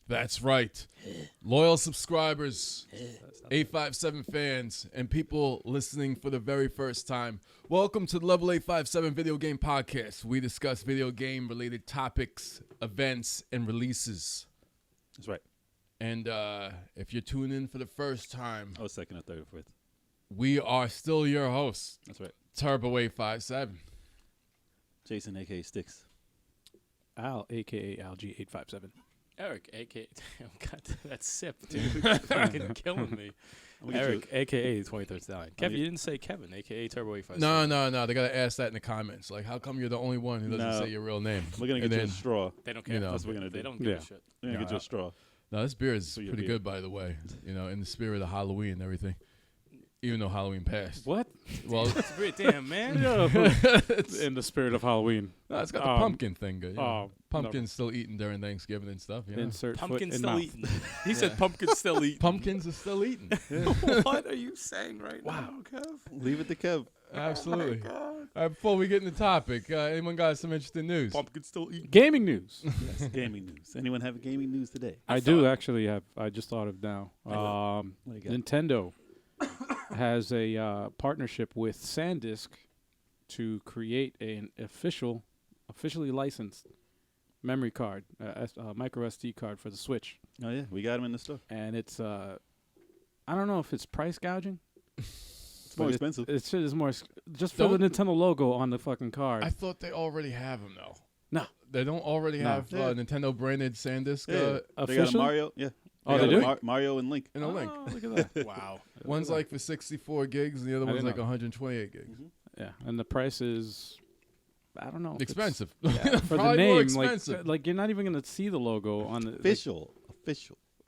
That's right. Loyal subscribers, 857 fans, and people listening for the very first time. Welcome to the Level 857 Video Game Podcast. We discuss video game related topics, events, and releases. That's right. And if you're tuning in for the first time, second or third or fourth. we are still your hosts. That's right. Turbo 857. Jason, a.k.a. Stikz. Al, a.k.a. Alg857. Eric, a.k.a. Damn, God, that sip, dude. Fucking killing me. Eric, a.k.a. 23rd Stallion. Kevin, you didn't say Kevin, a.k.a. Turbo 857. No. They got to ask that in the comments. Like, how come you're the only one who doesn't say your real name? We're going to get you a straw. They don't care. You know, That's what we're going to do. They don't give a shit. We're going to get you a straw. No, this beer is For your pretty beer. good, by the way. You know, in the spirit of Halloween and everything. Even though Halloween passed. What? Well, That's great. Damn, man. In the spirit of Halloween. no, it's got the pumpkin thing good. You know. Oh, Pumpkin's still eating during Thanksgiving and stuff. You know? Insert Pumpkin foot in still mouth. eating. He said pumpkin still eating. Pumpkins are still eating. What are you saying right now, Kev? Leave it to Kev. Absolutely. Oh, my God. All right, before we get into the topic, anyone got some interesting news? Pumpkin still eating. Gaming news. Yes, gaming news. Anyone have gaming news today? I do actually have. I just thought of now. What do you got? Nintendo has a partnership with SanDisk to create an officially licensed memory card, micro SD card for the Switch. Oh, yeah. We got them in the store. And it's, I don't know if it's price gouging. It's more expensive. It's more, just for the Nintendo logo on the fucking card. I thought they already have them, though. No. They don't already have Nintendo branded SanDisk They got a Officially? Mario. Yeah. Oh, got they a do? Mario and Link. in a link. Oh, look at that. Wow. One's like for 64 gigs, and the other I one's didn't like know. 128 gigs. Mm-hmm. Yeah, and the price is, I don't know. if it's- Expensive. Yeah, for the Probably more name, expensive. like you're not even gonna see the logo on the Official.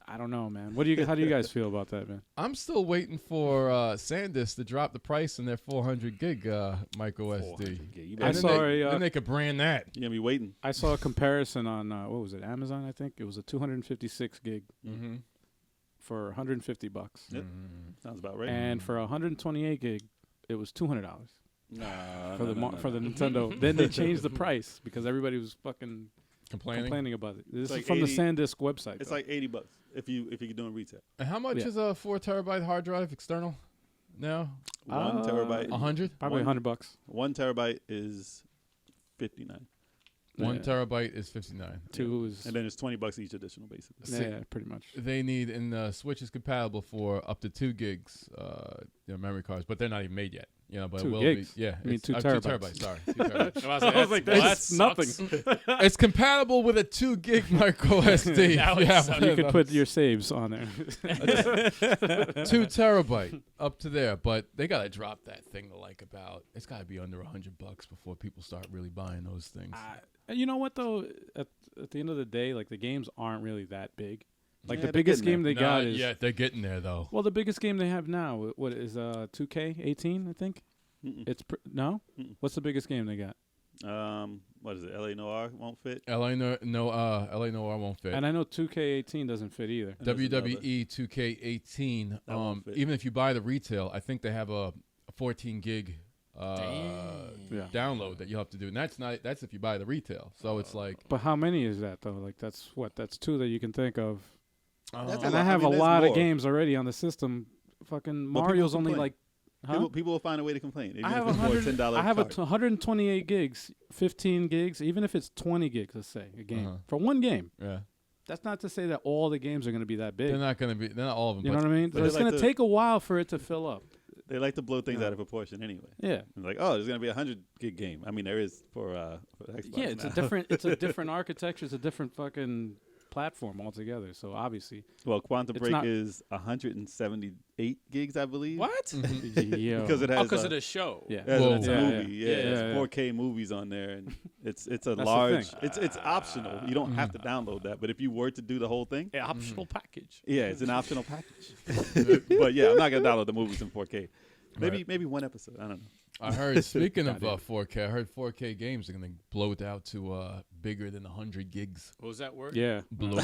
I don't know, man. What do you? How do you guys feel about that, man? I'm still waiting for SanDisk to drop the price on their 400 gig micro SD. Yeah, you And better- then they could brand that. You're going to be waiting. I saw a comparison on what was it? Amazon, I think it was a 256 gig Mm-hmm. for $150, Yep. Sounds about right. and for 128 gig, it was $200 Nah, for the no. Nintendo. Then they changed the price because everybody was fucking Complaining. about it. This like is from 80 the SanDisk website. It's though. like $80 if you're doing retail. And how much Yeah. is a 4 terabyte hard drive external now? 1 terabyte. 100? probably one- $100. 1 terabyte is $59. 1 Yeah. terabyte is 59. Two is And then it's $20 each additional, basically. yeah, pretty much. They need, and the Switch is compatible for up to 2 gigs memory cards, but they're not even made yet. You know, but 2 it will gigs? be. Yeah, You mean it's 2 2 terabytes? terabytes. Sorry, 2 terabytes. I was like, That's nothing. It's compatible with a 2 gig micro SD. Now Yeah, it's- You could put your saves on there. 2 terabyte up to there, but they gotta drop that thing to like about. It's gotta be under $100 before people start really buying those things. You know what though? At the end of the day, like the games aren't really that big. Like Yeah, the they're biggest getting game they Nah, got is yeah, they're getting there though. well, the biggest game they have now. What is 2K18? I think Mm-mm. it's no. Mm-mm. What's the biggest game they got? What is it? LA Noir won't fit. LA Noir won't fit. And I know 2K18 doesn't fit either. And there's another. WWE 2K18. That won't fit. Even if you buy the retail, I think they have a 14 gig Yeah. download that you have to do, and that's if you buy the retail. So it's like, But how many is that though? Like that's 2 that you can think of. That's a And lot. I have I mean, a there's lot of more. games already on the system. Fucking But Mario's people only complain. like. Huh? People will find a way to complain. Even I have if it's for a $10 I have card. 128 gigs, 15 gigs, even if it's 20 gigs, let's say, a game. Uh-huh. For one game. yeah, That's not to say that all the games are going to be that big. they're not all of them. You know what I mean? but So they it's like going to to- take a while for it to fill up. They like to blow things Yeah. out of proportion anyway. Yeah. It's like, oh, there's gonna be 100 gig game. I mean, there is for Xbox. Yeah, it's now. it's a different architecture, it's a different fucking platform altogether. So obviously, Well, Quantum It's Break not- is 178 gigs, I believe. What? yeah. Because it has Because of the show. yeah. it's a Whoa. movie. Yeah, Yeah, it's yeah. 4K movies on there, and it's a That's the large. thing. It's optional. You don't have to download that, but if you were to do the whole thing, An optional package. yeah, it's an optional package. But yeah, I'm not gonna download the movies in 4K. Maybe one episode. I don't know. I heard, speaking of Goddamn. 4K, I heard 4K games are going to blow it out to bigger than 100 gigs. What was that word? Yeah. Blow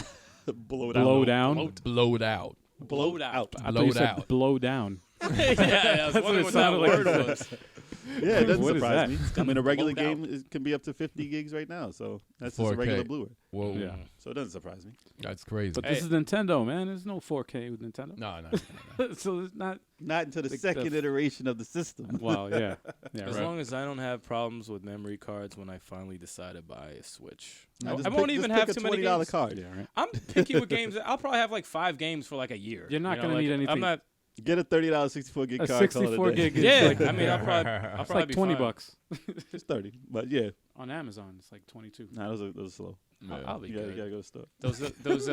Blow it Blow out. down. blowed out. Blowed out. I thought Blow you it said out. blow down. Yeah, I was wondering what that sounded like word you was. Yeah, it doesn't What is surprise that? me. I mean, a regular Load out. game can be up to 50 gigs right now, so that's just a 4K. regular Blu-ray. Whoa, Yeah. So it doesn't surprise me. that's crazy. But this is Nintendo, man. There's no 4K with Nintendo. No. So it's not. Not until the Like second the- iteration of the system. Wow. Yeah. Yeah. As Right. long as I don't have problems with memory cards when I finally decide to buy a Switch. Now, just I won't pick- even just have pick too a many $20 games. card. Yeah. Right. I'm picky with games. I'll probably have like 5 games for like a year. You're not You know, gonna like, need anything. I'm not. Get a $30 64 gig A card. call it 64 day. gig is Yeah, like, I mean, I'll probably it's be like $20 fine. bucks It's 30, but yeah, on Amazon. It's like 22. nah, those are slow. I'll be You good. gotta go to the store. Those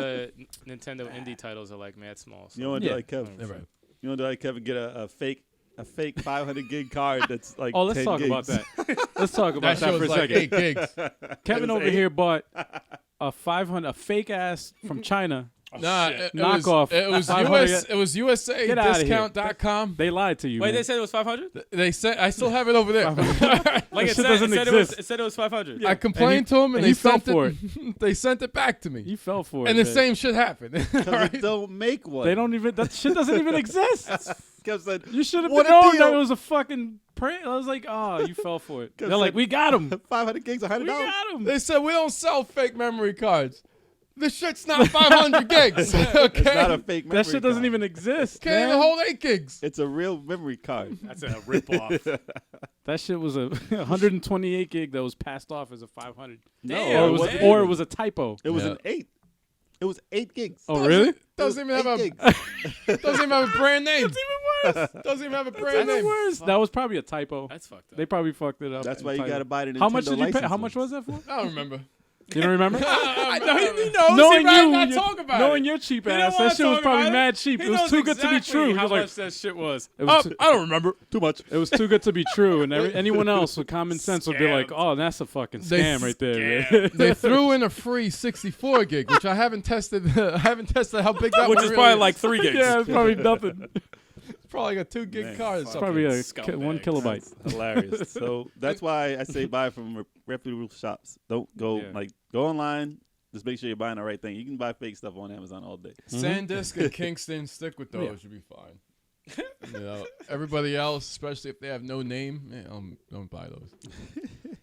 Nintendo indie titles are like mad small. So. You don't want to Yeah. do like Kevin. Yeah, right. You want to do like Kevin? Get a fake 500 gig card that's like. Oh, let's 10 talk gigs. about that. Let's talk about That that show's for a like second. 8 gigs. Kevin That is over 8? here bought a 500, a fake ass from China. Nah, shit. Knockoff. It was 500. US. It was USA Get outta here. discount.com. They lied to you. Wait, man. they said it was 500. They said I still have it over there. Like That it shit said, doesn't it was. exist. It said it was 500. I complained to them, and and they he fell sent for it. They sent it back to me, You fell for it. and the man. same shit happened. All 'Cause right? they don't make one. They don't even. That shit doesn't even exist. Kev said, You should have What a known deal. that it was a fucking prank. I was like, oh, you fell for it. They're like, we got him. 500 gigs, $100. We got him. They said we don't sell fake memory cards. This shit's not 500 gigs. Okay, It's not a fake memory That shit doesn't card. even exist. can't man. even hold 8 gigs. It's a real memory card. That's a ripoff. That shit was a 128 gig that was passed off as a 500. No, Damn, or, it was, wasn't or it even. was a typo. It was Yeah. an 8. It was 8 gigs. Oh, really? Doesn't even have a gigs. doesn't even have a brand name. That's even worse. Doesn't even have a That's brand even name. worse. That was probably a typo. That's fucked up. They probably fucked it up. That's and why you typed got to it. buy the Nintendo How much did you pay? How license much ones. was that for? I don't remember. You don't remember? I know he knows. knowing He'd rather you, not you- talk about knowing it. your cheap He don't ass, wanna that shit was talk probably about it. mad cheap. He It was knows too good to be exactly true. He How was like, much that shit was? it was too, I don't remember. Too much. it was too good to be true, and anyone else with common sense would be like, Scammed. "Oh, that's a fucking They scam right there." man." scammed. They threw in a free 64 gig, which I haven't tested. I haven't tested how big that Which one is really probably like 3 gigs. Yeah, it's probably nothing. It's probably like a 2 gig Man, card or fuck. something. Probably a Scumbags. 1 kilobyte. That's hilarious. So that's why I say buy from reputable shops. Don't go Yeah. go online. Just make sure you're buying the right thing. You can buy fake stuff on Amazon all day. SanDisk and Kingston, stick with those. Yeah. You'll be fine. You know, everybody else, especially if they have no name, don't buy those.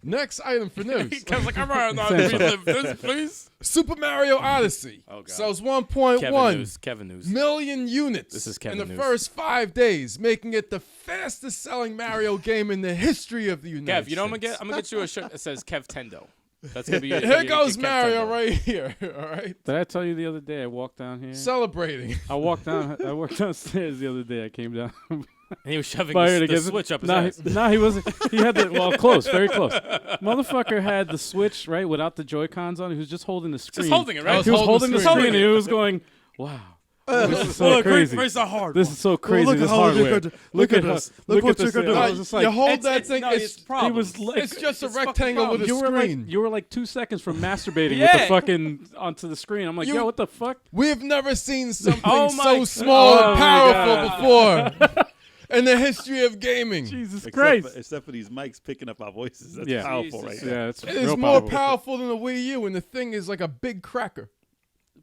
Next item for news: Kevin's like, I'm right now. Samsung. Relive this, please. Super Mario Odyssey Oh, God. sells Kevin 1.1 news. Kevin news. million units This is in Kevin the news. first 5 days, making it the fastest-selling Mario game in the history of the United Kev, you know what States. I'm gonna get you a shirt that says Kev Tendo. That's gonna be your, Here your goes Kev Mario Tendo. right here. All right, Did I tell you the other day I walked down here? celebrating. I walked downstairs the other day. I came down. And he was shoving By here to the get- switch up his Nah, ass. he wasn't. He had the close, very close. Motherfucker had the Switch right without the Joy-Cons on. He was just holding the screen. Just holding it, right? He was holding the screen. screen, and he was going, "Wow, this is so crazy. are hard. This is so crazy. look at This how hardware. you're gonna- Look at look us. at Look at what this." you're gonna I do. was just like, you hold It's- that it's- thing. no, it's, it's problems. He was like, it's just a it's fucking rectangle with a you were screen. like, you were like 2 seconds from masturbating with Yeah. the fucking onto the screen. I'm like, You- yo, what the fuck? We've never seen something Oh my so God. small Oh and my powerful before in the history of gaming. Jesus Except Christ. for, except for these mics picking up our voices. That's Yeah. powerful Jesus. right there. Yeah, it's It is real more powerful. powerful than the Wii U, and the thing is like a big cracker.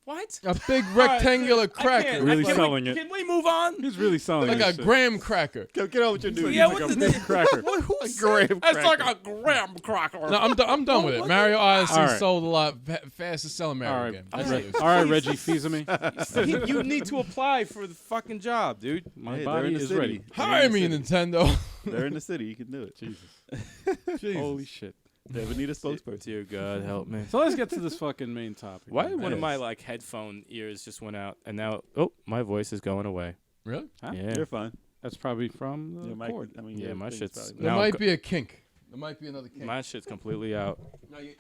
What? A big rectangular cracker. Really Can selling we, it. Can we move on? He's really selling Like this a shit. graham cracker. Get on with your dude. Yeah, He's what like a the big cracker. Who A said- graham That's like cracker. a graham cracker. No, I'm done with it. Mario Odyssey All right. sold a lot fastest selling All Mario right, game. all That's right, it. all right, Reggie Fils-Aimé. You need to apply for the fucking job, dude. My Hey, they're body in the is city. ready. Hire me, Nintendo. They're in the city. You can do it. Jesus. Jesus. Holy shit. They ever need a spokesperson. Dear God, help me. So let's get to this fucking main topic. Why man. one of Yes. my like headphone ears just went out and now my voice is going away. Really? Huh? Yeah. You're fine. That's probably from the Your mic, cord. I mean, Yeah, your my thing's shit's- probably- There Now might go- be a kink. There might be another kink. My shit's completely out. No, your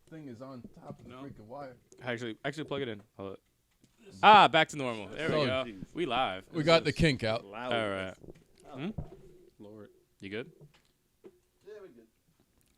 thing is on top of the freaking wire. Actually plug it in. Hold it. Ah, back to normal. There we Oh, go. jeez. We live. We got the kink out. Loud. All right. Lord. You good?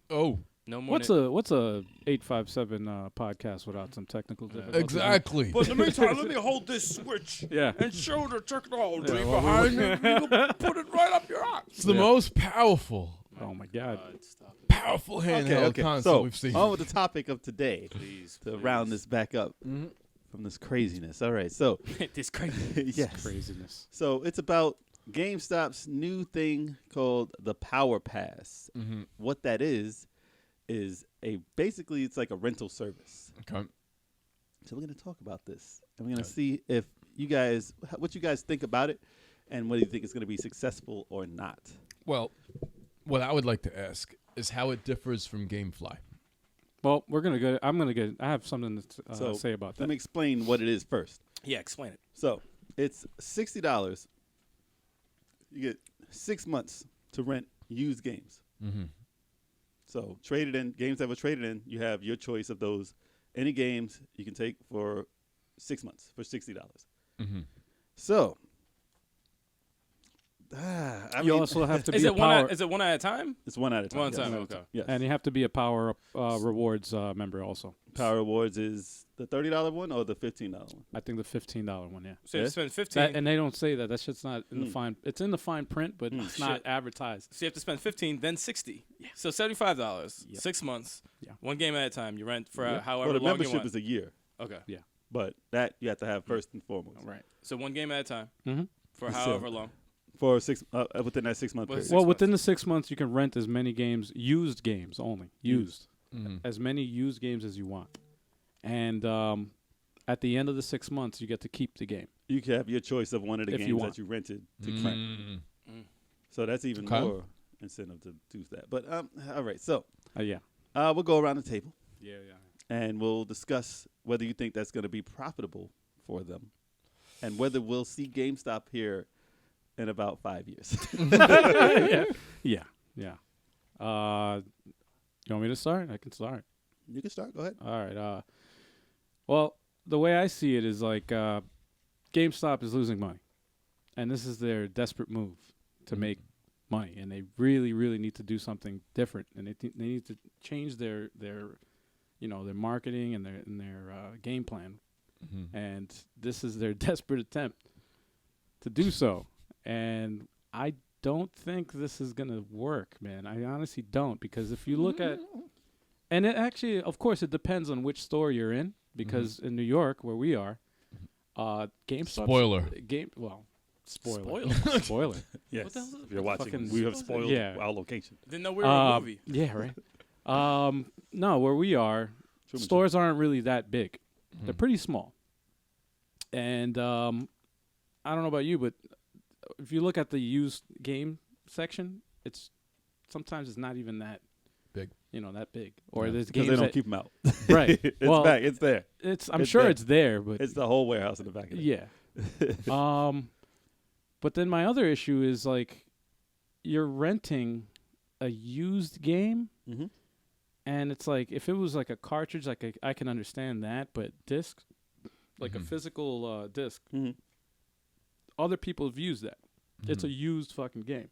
Oh, No more. What's a 857 podcast without some technical difficulties? exactly. But in the meantime, let me hold this switch Yeah. and show the technology Yeah, well, behind it. You can put it right up your ass. It's the most powerful Oh my God. Stop it. powerful handheld console So, we've seen. on with the topic of today Please. to round this back up from this craziness. All right, so this crazy. yes, Craziness. so it's about GameStop's new thing called the Power Pass. Mm-hmm. What that is basically it's like a rental service. Okay. So we're going to talk about this, and we're going to see if what you guys think about it, and whether you think it's going to be successful or not. Well, what I would like to ask is how it differs from GameFly. Well, I have something to say about that. Let me explain what it is first. Yeah, explain it. So it's $60. You get 6 months to rent used games. Mm-hmm. So traded in games that were traded in, you have your choice of those. Any games you can take for 6 months for $60. Mm-hmm. So, you also have to be Is a it power. is it one at a time? it's one at a time. One at a yes. time. Okay. Yes. And you have to be a Power Rewards member also. Power Rewards is the $30 one or the $15 one? I think the $15 one, yeah. So you Yeah? spend 15. And they don't say that. That shit's not in the fine. It's in the fine print, but it's not Shit. advertised. So you have to spend 15, then 60. Yeah. So $75. Yep. 6 months. Yeah. One game at a time. You rent for Yep. however Well, the long you membership want. is a year, Okay. but that you have to have first and foremost. Right. So one game at a time Mm-hmm. for So- however long. For within that 6 month Well, period. six Well, months. within the 6 months, you can rent as many games, used games only, used. Mm-hmm. As many used games as you want. And at the end of the 6 months, you get to keep the game. You can have your choice of one of the If you games want. that you rented to rent. Mm-hmm. So that's even Okay. more incentive to do that. But all right, so Yeah. we'll go around the table Yeah. and we'll discuss whether you think that's going to be profitable for them, and whether we'll see GameStop here in about 5 years. Yeah. You want me to start? I can start. You can start. Go ahead. All right. Well, the way I see it is like GameStop is losing money, and this is their desperate move to make money, and they really, really need to do something different, and they need to change their their marketing and their game plan, Mm-hmm. and this is their desperate attempt to do so, and I don't think this is gonna work, man. I honestly don't, because if you look at, and it actually, of course, it depends on which store you're in, because in New York, where we are, GameStop. Spoiler. Spoiler. Spoiler. Yes. What the hell is it? If you're watching, Fucking- we have spoiled Yeah. our location. Didn't know we were in a movie. Yeah, right. No, where we are, Truman stores aren't really that big. Mm-hmm. They're pretty small. And I don't know about you, but if you look at the used game section, sometimes it's not even that Big. That big. Or Yeah. there's Because games they don't that, keep them out. right. It's Well, back. It's there. I'm it's sure there. it's there, but It's the whole warehouse in the back of it. yeah. But then my other issue is like you're renting a used game, Mm-hmm. and it's like if it was like a cartridge, like I can understand that, but disc, like a Mhm. physical disc, Mm-hmm. other people have used that. It's a used fucking game.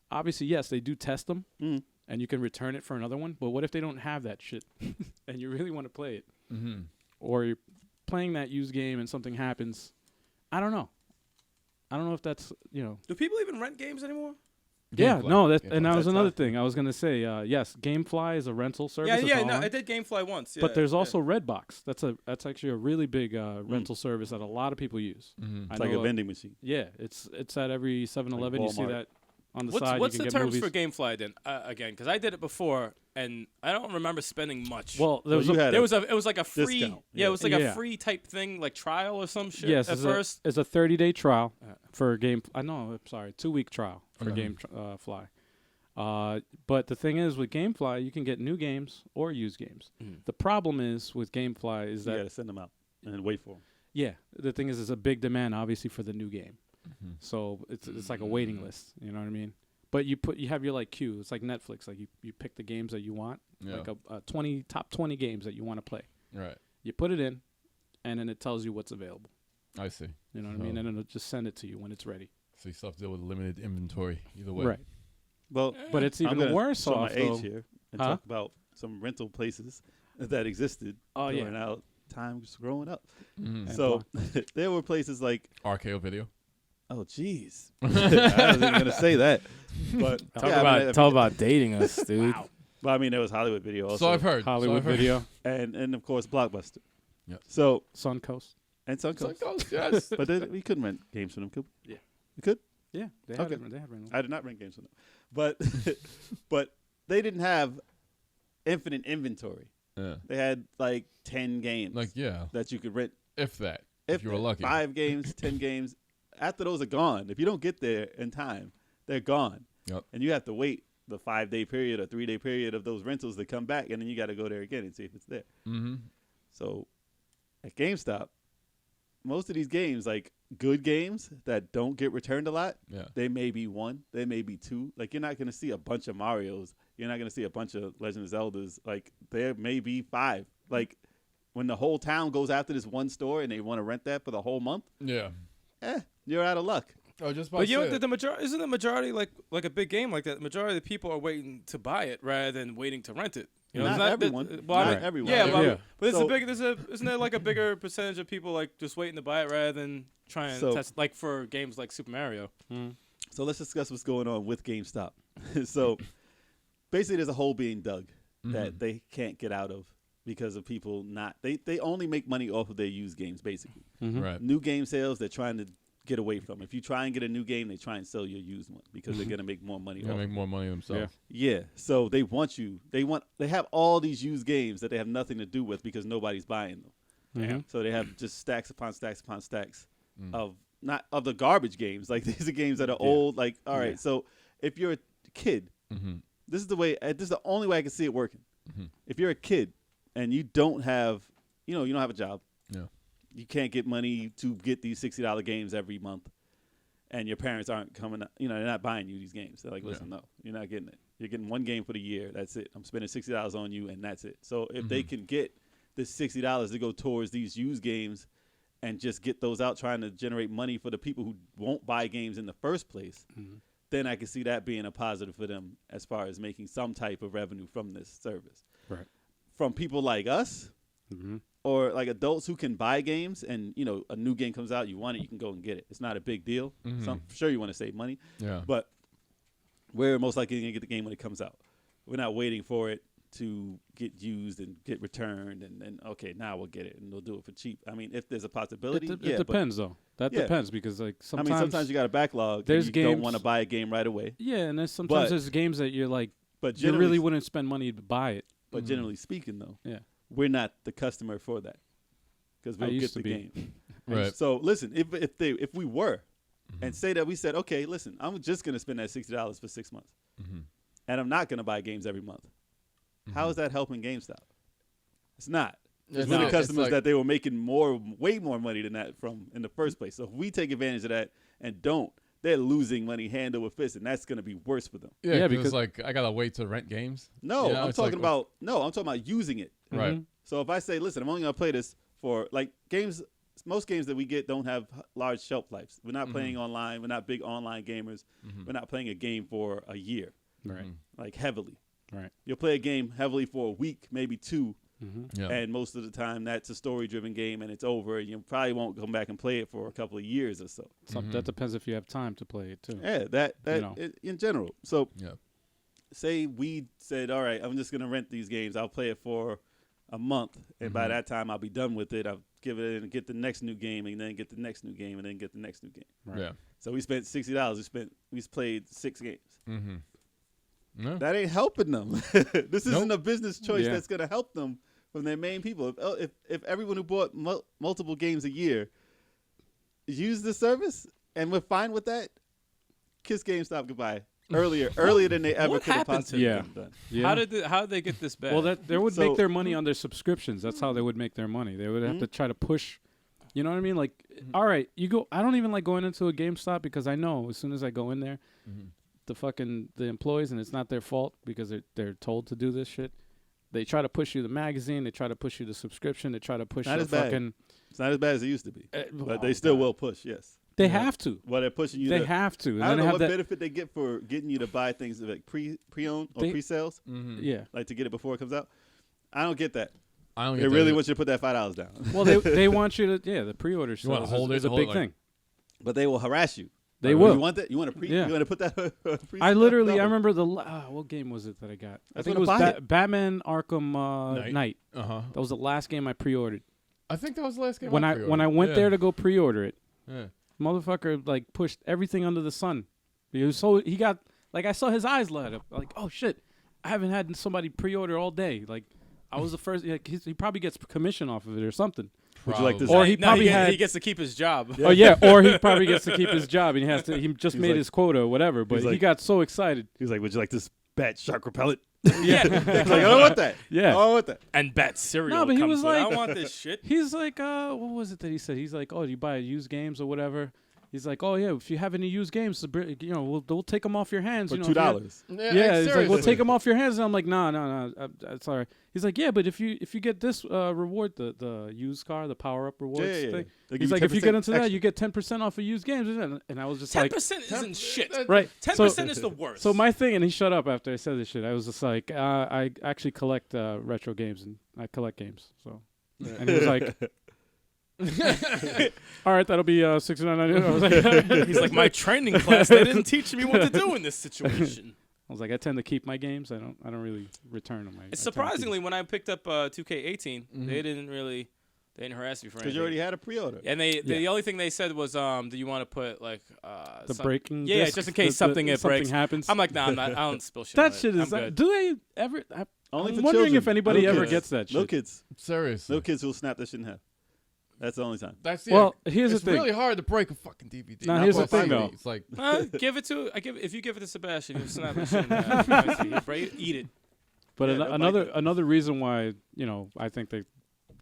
Obviously, yes, they do test them, Mm-hmm. and you can return it for another one. But what if they don't have that shit, and you really want to play it, Mm-hmm. or you're playing that used game and something happens? I don't know. I don't know if that's Do people even rent games anymore? Yeah, Gamefly. no, and Gamefly. that was That's another tough. thing I was gonna say. Yes, GameFly is a rental service. Yeah, it's no, online. I did GameFly once. But yeah, there's yeah. also Redbox. That's actually a really big rental service that a lot of people use. Mm-hmm. I It's like know a vending machine. Yeah, it's at every 7-Eleven. You see Walmart. that on the What's side. what's you the can get terms movies. for GameFly then? Again, because I did it before and I don't remember spending much. Well, there Well, was you a, had it was like a free. discount, Yeah, yeah. it was like Yeah. a free type thing, like trial or some shit. yes, at first. it's a 30-day trial Uh. for game. I know, I'm sorry, 2-week trial for Okay. GameFly. But the thing is, with GameFly, you can get new games or used games. Mhm. The problem is with GameFly is You that got to send them out and then wait for them. yeah, the thing is, it's a big demand obviously for the new game. Mm-hmm. So it's like a waiting list. You know what I mean? But you have your like queue. It's like Netflix. Like you pick the games that you want, Yeah. like a top 20 games that you want to play. Right. You put it in, and then it tells you what's available. I see. You know what I mean? So- And then it'll just send it to you when it's ready. So you still have to deal with limited inventory either way. Right. Well, But it's I'm even gonna worse show off my though. age here and Huh? talk about some rental places that existed Oh yeah. during our times growing up. Mm-hmm. And So there were places like, RKO video. oh, jeez. I wasn't even going to say that. But Talk yeah, I mean, about dating us, dude. Well, I mean, there was Hollywood Video also. So I've heard. Hollywood Video, And of course, Blockbuster. Yep. So, Suncoast. and Suncoast. yes. But then we couldn't rent games from them, could we? Yeah. We could? Yeah, they Okay. had rental. I did not rent games from them, but but they didn't have infinite inventory. Yeah. They had like 10 games Like, yeah. that you could rent. If that. If you were lucky. 5 games, 10 games. After those are gone, if you don't get there in time, they're gone. Yep. And you have to wait the 5-day period or 3-day period of those rentals to come back, and then you got to go there again and see if it's there. Mm-hmm. So at GameStop, most of these games, like good games that don't get returned a lot, Yeah. they may be 1, they may be 2. Like, you're not going to see a bunch of Marios. You're not going to see a bunch of Legend of Zeldas. Like, there may be 5. Like, when the whole town goes after this one store and they want to rent that for the whole month, Yeah. you're out of luck. Oh, just But you know, the majority isn't the majority like a big game like that. The majority of the people are waiting to buy it rather than waiting to rent it. You know, Not it's not everyone. Well, Not I mean, everyone. Yeah, Yeah. but it's So- isn't there like a bigger percentage of people like just waiting to buy it rather than trying So- to test, like for games like Super Mario? So let's discuss what's going on with GameStop. So basically, there's a hole being dug that they can't get out of because of people not. They only make money off of their used games, basically. Right. New game sales, they're trying to get away from. If you try and get a new game, they try and sell you a used one because they're going to make more money You're off gonna make more money themselves. Yeah, so they want you. They have all these used games that they have nothing to do with because nobody's buying them. Mhm. So they have just stacks upon stacks upon stacks of not of the garbage games. Like these are games that are old. Like all right, so if you're a kid, Mm-hmm. this is the only way I can see it working. If you're a kid and you don't have, you don't have a job. Yeah. You can't get money to get these $60 games every month, and your parents aren't coming. They're not buying you these games. They're like, listen, no, you're not getting it. You're getting one game for the year. That's it. I'm spending $60 on you, and that's it. So if they can get this $60 to go towards these used games, and just get those out, trying to generate money for the people who won't buy games in the first place, then I can see that being a positive for them as far as making some type of revenue from this service. Right. From people like us. Or like adults who can buy games and, a new game comes out, you want it, you can go and get it. It's not a big deal. Sure, you want to save money. Yeah. But we're most likely going to get the game when it comes out. We're not waiting for it to get used and get returned and then, okay, now we'll get it and they'll do it for cheap. I mean, if there's a possibility, It depends, though. That Yeah. depends because, like, sometimes. sometimes you got a backlog. there's and you don't games- want to buy a game right away. Yeah, and sometimes But- there's games that you're like, But you generally, really wouldn't spend money to buy it. but generally speaking, though, Yeah. we're not the customer for that because we'll used get to the be. game. Right. So listen, if we were, and say that we said, okay, listen, I'm just going to spend that $60 for 6 months, and I'm not going to buy games every month. How is that helping GameStop? It's not. It's We're the not. It's customers like- that they were making way more money than that from in the first place. So if we take advantage of that and don't, they're losing money hand over fist, and that's going to be worse for them. Yeah, Yeah, because because- like I gotta wait to rent games. No, You know, I'm it's talking like- about using it. Right. So if I say, listen, I'm only going to play this for like games. Most games that we get don't have large shelf lives. We're not playing online. We're not big online gamers. We're not playing a game for a year, Right. like heavily. Right. You'll play a game heavily for a week, maybe 2, Yeah. and most of the time that's a story-driven game and it's over. And you probably won't come back and play it for a couple of years or so. That depends if you have time to play it, too. Yeah, that know. in general. So Yeah. say we said, all right, I'm just going to rent these games. I'll play it for a month, and by that time I'll be done with it. I'll give it and get the next new game, and then get the next new game, and then get the next new game. Right. Yeah. So we spent $60. We played 6 games. Mm-hmm. No. That ain't helping them. This isn't a business choice Yeah. that's going to help them from their main people. If everyone who bought multiple games a year used the service and we're fine with that, kiss GameStop goodbye. Earlier than they ever What could have happened to possibly them? done. Yeah. How did they get this bad? Well, they would So- make their money on their subscriptions. That's how they would make their money. They would have to try to push. You know what I mean? Like, all right, you go. I don't even like going into a GameStop because I know as soon as I go in there, the employees, and it's not their fault because they're told to do this shit. They try to push you the magazine. They try to push you the subscription. They try to push Not the as bad. fucking. It's not as bad as it used to be, but oh, they still God. will push. Yes. They have to. Well, they're pushing you. They have to. And I then don't they know have what that. benefit they get for getting you to buy things like pre-owned or They- pre-sales, Yeah. like to get it before it comes out. I don't get that. I don't get They that really either. want you to put that $5 down. Well, they want you to. Yeah, the pre-order You wanna sales hold is it, a hold big it, thing. But they will harass you. They Like, will. You want that? You want to Yeah. You want to put that? I literally, I remember what game was it that I got? I That's think it when was I buy it. Batman Arkham Knight. Uh-huh. That was the last game I pre-ordered. I think that was the last game When I went there to go pre-order it, Yeah. motherfucker like pushed everything under the sun He got like I saw his eyes light up. Like, oh shit, I haven't had somebody pre-order all day. Like, I was the first. Like, he probably gets commission off of it or something. Would you like this? Or he probably he gets to keep his job. Oh yeah, or he probably gets to keep his job and he just made like- his quota or whatever. But he got so excited. He was like, "Would you like this bat shark repellent?" Yeah, He's like, "I don't want that. Yeah. I don't want that." And bat cereal. No, but he comes was with, like- I don't want this shit. he's like, what was it that he said? He's like, oh, do you buy used games or whatever? He's like, oh yeah, if you have any used games, we'll take them off your hands. For If you have- $2. Yeah, he's like, we'll take them off your hands. And I'm like, no, it's all right. He's like, yeah, but if you get this reward, the used car, the power up rewards Yeah. thing. They give He's you like, if you 10% get into that, extra. you get 10% off of used games. And I was just like, 10% isn't shit. right, 10% is the worst. So my thing, and he shut up after I said this shit. I was just like, I actually collect retro games and I collect games. So, and he was like, all right, that'll be $69.99. I was like, He's like, my training class, they didn't teach me what to do in this situation. I was like, I tend to keep my games. I don't really return them. It's surprisingly, when I picked up 2K18, they didn't harass me for anything. Because you already had a pre-order. And the only thing they said was, do you want to put like the breaking. Yeah, disc, just in case something breaks. happens. I'm like, nah, I'm not. I don't spill shit. that on shit it. is. I'm good. Do they ever? Only I'm for wondering children. if anybody No ever kids. gets that shit. No kids. Seriously. No kids who'll snap that shit in half. That's the only time. That's Well, here's it's the thing. really hard to break a fucking DVD. Now, Not here's the what thing, finally, though. It's like If you give it to Sebastian, he'll snap that shit in half. He'll break it, eat it. But Yeah, they'll another bite it. another reason why I think that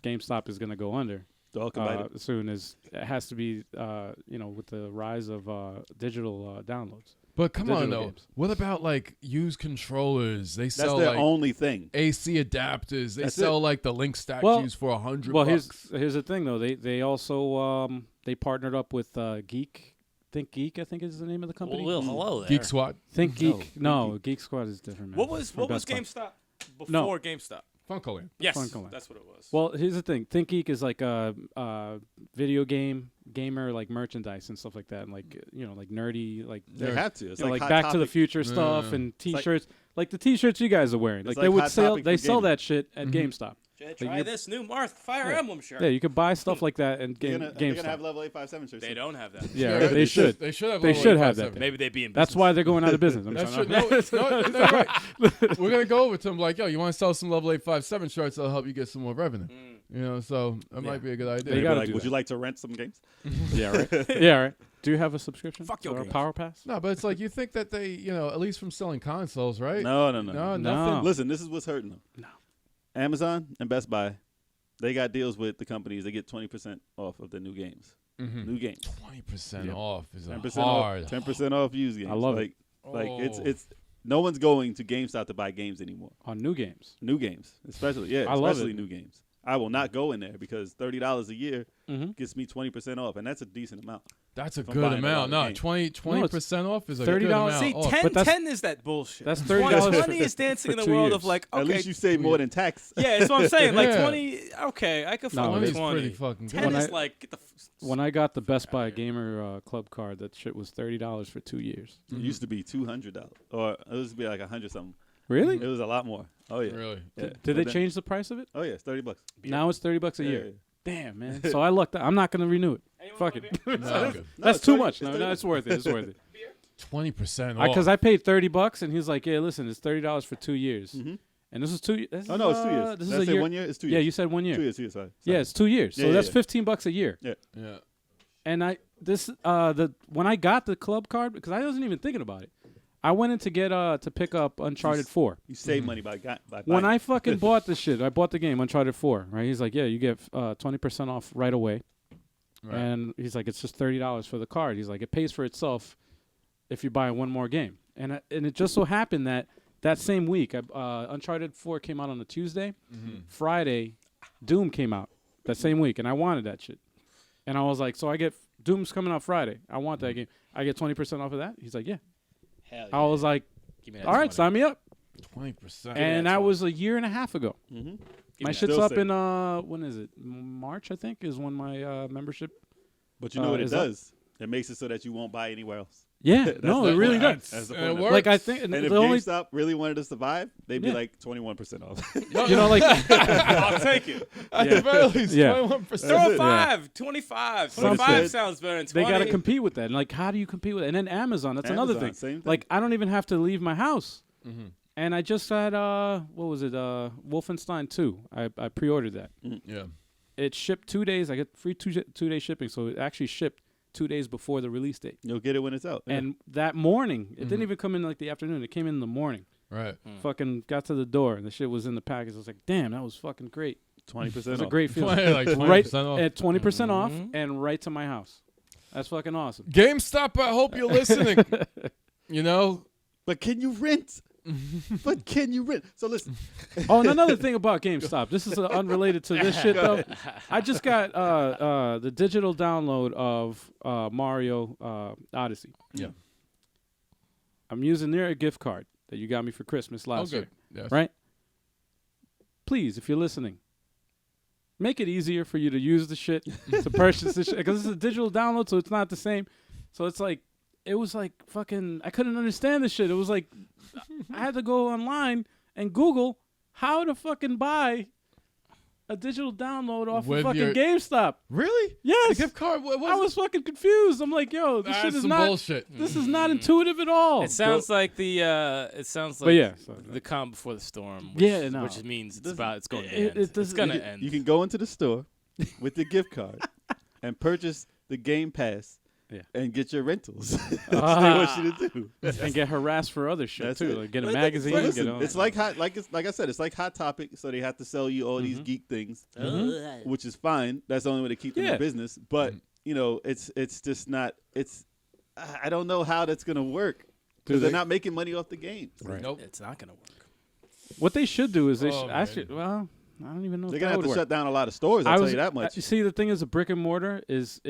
GameStop is going to go under Dog can bite it. soon is it has to be with the rise of digital downloads. But come on Digital though. games. What about like used controllers? They That's sell their like only thing. AC adapters. They That's sell it. like the Link statues Well- for $100. Well, here's the thing though. They also they partnered up with Think Geek, I think is the name of the company. Well, hello there. Geek Squad. Think Geek. No, No, Geek Squad is different. Man. What was From Best Buy. GameStop before No. GameStop? Funko Land. Yes, Funko Land. that's what it was. Well, here's the thing. Think Geek is like a video gamer like merchandise and stuff like that, and like like nerdy like They have to. It's like Hot Back to the Topic. Future stuff and like- T-shirts, like the T-shirts you guys are wearing. Like It's they like would Hot sell, Topic they for sell gaming. that shit at GameStop. Try you're- this new Fire Emblem shirt. Yeah, you could buy stuff like that in They're gonna GameStop. have level 857 shirts. They don't have that. Yeah, they should. They should have. They level should have 857. that. Maybe they'd be in That's business. why they're going out of business. I'm That trying should, no, right. We're gonna go over to them like, yo, you want to sell some level 857 shirts? That'll help you get some more revenue. So that might be a good idea. They They'd be gotta like, do would that. you like to rent some games? yeah, right. Yeah, right. Do you have a subscription? Fuck your or a games. Power Pass? No, but it's like you think that they, at least from selling consoles, right? No. No, No. nothing. Listen, this is what's hurting them. No. Amazon and Best Buy, they got deals with the companies. They get 20% off of the new games. New games. 20% Yeah. off is 10% hard. off. 10% off used games. I love like, it. Like Oh. it's no one's going to GameStop to buy games anymore. On new games. New games, especially I love especially it. new games. I will not go in there because $30 a year Mm-hmm. gets me 20% off, and that's a decent amount. That's a If I'm good buying a amount. lot No, of 20% off is a $30. good amount. See, off. 10, But that's- 10 is that bullshit. That's 20, $30 20 is dancing in for the 2 world years. of like, okay. At least you save more than tax. Yeah, that's what I'm saying. Like Yeah. 20, okay, I could fuck No, with it's 20 is 20. pretty fucking good. 10 When is I- like, get the When I got the Best Buy Gamer Club card, that shit was $30 for 2 years. It used to be $200, or it used to be like 100 something. Really? It was a lot more. Oh yeah. Really? Yeah. Did But they then- change the price of it? Oh yeah, it's $30. Now it's $30 a Yeah, year. yeah. Damn, man. So I lucked out. I'm not going to renew it. Fuck it. No, I'm good. That's it's too 30 much. it's No, 30 it's worth it. It's worth it. 20% off. Because I paid $30 and he's like, yeah, listen, it's $30 for 2 years. Mhm. And this is 2 years. Oh no, it's 2 years. This Did is I a say year. 1 year? It's 2 Yeah, years. you said 1 year. 2 years. 2 years. Sorry. Yeah, it's 2 years. So Yeah, that's yeah. $15 a year. Yeah. Yeah. And when I got the club card, because I wasn't even thinking about it, I went in to get to pick up Uncharted 4. You save money by buying. When I it. fucking bought the shit, I bought the game Uncharted 4. Right? He's like, yeah, you get 20% off right away, Right. and he's like, it's just $30 for the card. He's like, it pays for itself if you buy one more game. And it just so happened that same week, Uncharted 4 came out on a Tuesday. Friday, Doom came out that same week, and I wanted that shit. And I was like, so I get Doom's coming out Friday. I want that game. I get 20% off of that. He's like, yeah. Hell I was like, Give me that all right, 20. sign me up. 20%. And that was a year and a half ago. Mhm. My that. shit's Still up same. in when is it? March, I think, is when my membership. But you know what it is up. does? It makes it so that you won't buy anywhere else. Yeah, no, it really does. That's the And it point. works. Like I think And the if only GameStop really wanted to survive, they'd be Yeah. like 21% off. you know like I'll take it. At Yeah. the very least, Yeah. 21%. Throw a it. 5, 25. Something. 25 sounds better than 20. they got to compete with that. And like, how do you compete with it? And then Amazon, that's another Amazon, thing. same thing. Like, I don't even have to leave my house. Mm-hmm. And I just had what was it? Wolfenstein 2. I pre-ordered that. Yeah. It shipped 2 days. I get free 2-day shipping, so it actually shipped 2 days before the release date. You'll get it when it's out. Yeah. And that morning, it Mhm. didn't even come in like the afternoon. It came in the morning. Right. Fucking got to the door, and the shit was in the package. I was like, damn, that was fucking great. 20% It was a off. great feeling. Like 20% right off. at 20% off, Mhm. and right to my house. That's fucking awesome. GameStop, I hope you're listening. You know? But can you rent? But can you rent? So listen. Oh, and another thing about GameStop. This is unrelated to this shit though. I just got the digital download of Mario Odyssey. Yeah. I'm using their gift card that you got me for Christmas last year. Yes. Right? Please, if you're listening, make it easier for you to use the shit to purchase this shit because it's a digital download, so it's not the same. So it's like it was like fucking. I couldn't understand this shit. It was like I had to go online and Google how to fucking buy a digital download off With of fucking your- GameStop. Really? Yes. The gift card? What I was fucking confused. I'm like, yo, this shit That's is some not. bullshit. This is not intuitive at all. It sounds like the. It sounds like But yeah, so- the calm before the storm. Which, Yeah, no. which means it's Doesn't- about. It's going to it- end. it It's doesn't- going You to can- end. You can go into the store with the gift card and purchase the Game Pass Yeah. and get your rentals. That's what they Ah. want you to do. and get harassed for other shit That's too. it. Like get a But magazine. listen, Get all it's like like I said, it's like Hot Topic, so they have to sell you all these geek things, which is fine. That's the only way to keep them Yeah. in business. But you know, it's just not. It's I don't know how that's gonna work because they're not making money off the games. Right. Nope. It's not going to work. What they should do is they Oh, should man. actually. Well, I don't even know. They're if gonna that have to would shut work. down a lot of stores. I'll tell you that much. You see, the thing is, a brick and mortar is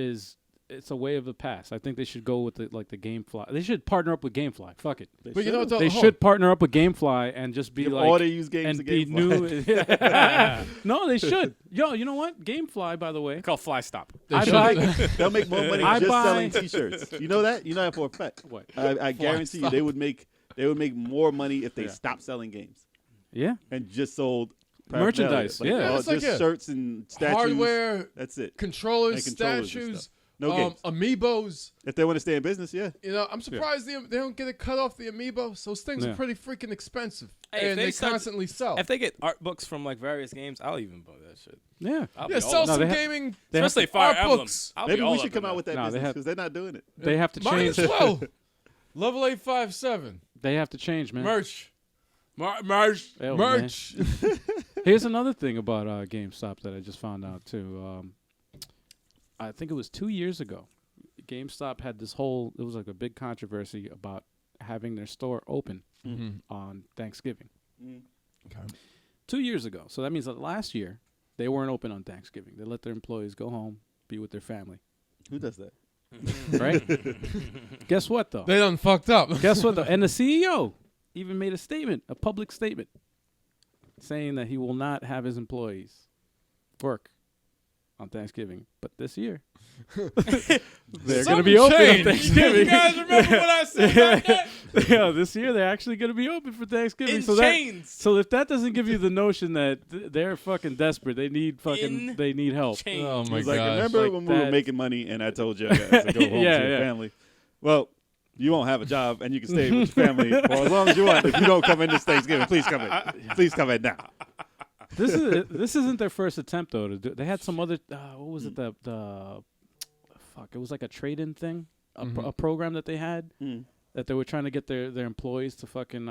it's a way of the past. I think they should go with the GameFly. They should partner up with GameFly. Fuck it. They But you know should've. what? They should partner up with GameFly and just be Give like all their used games and to be GameFly. new. No, they should. Yo, you know what? GameFly, by the way. Call Fly Stop. I should. buy. They'll make more money I just buy- selling T-shirts. You know that? You know that for a fact. What? I guarantee you, they would make more money if they Yeah. stopped selling games Yeah. and just sold Merchandise, paraphernalia. yeah. all It's like, just yeah, shirts and statues. Hardware, That's it. controllers, And controllers and statues, stuff. No games. amiibos. If they want to stay in business, yeah. You know, I'm surprised they don't get it cut off the amiibo. Those things Yeah. are pretty freaking expensive, Hey, if and they they start- constantly sell. If they get art books from like various games, I'll even buy that shit. Yeah. I'll Yeah, be all sell over some they have- gaming. They have Especially to, Fire art Emblem. books. I'll Maybe be all we up should come in out with that No, they business have- because they're not doing it. they have to Might change. as well. Level 857 They have to change, man. merch, Merch. Hell, man. merch. Here's another thing about GameStop that I just found out too. I think it was 2 years ago. GameStop had this whole. It was like a big controversy about having their store open on Thanksgiving. Okay. 2 years ago. So that means that last year they weren't open on Thanksgiving. They let their employees go home, be with their family. Who does that? Right? Guess what though? They done fucked up. Guess what though? And the CEO even made a statement, a public statement, saying that he will not have his employees work on Thanksgiving. But this year, they're going to be open on changed. Thanksgiving. You guys remember what I said about that? Yeah, this year they're actually going to be open for Thanksgiving. In so chains. so if that doesn't give you the notion that they're fucking desperate, they need In they need help. Chains. Oh my It's like, gosh. remember Like when we were that. making money and I told you guys to go home Yeah, to your yeah. family? Well, you won't have a job and you can stay with your family for as long as you want. If you don't come in this Thanksgiving, please come in. Please come in now. This isn't their first attempt though to do. They had some other what was it the fuck? It was like a trade-in thing, a program that they had that they were trying to get their employees to fucking.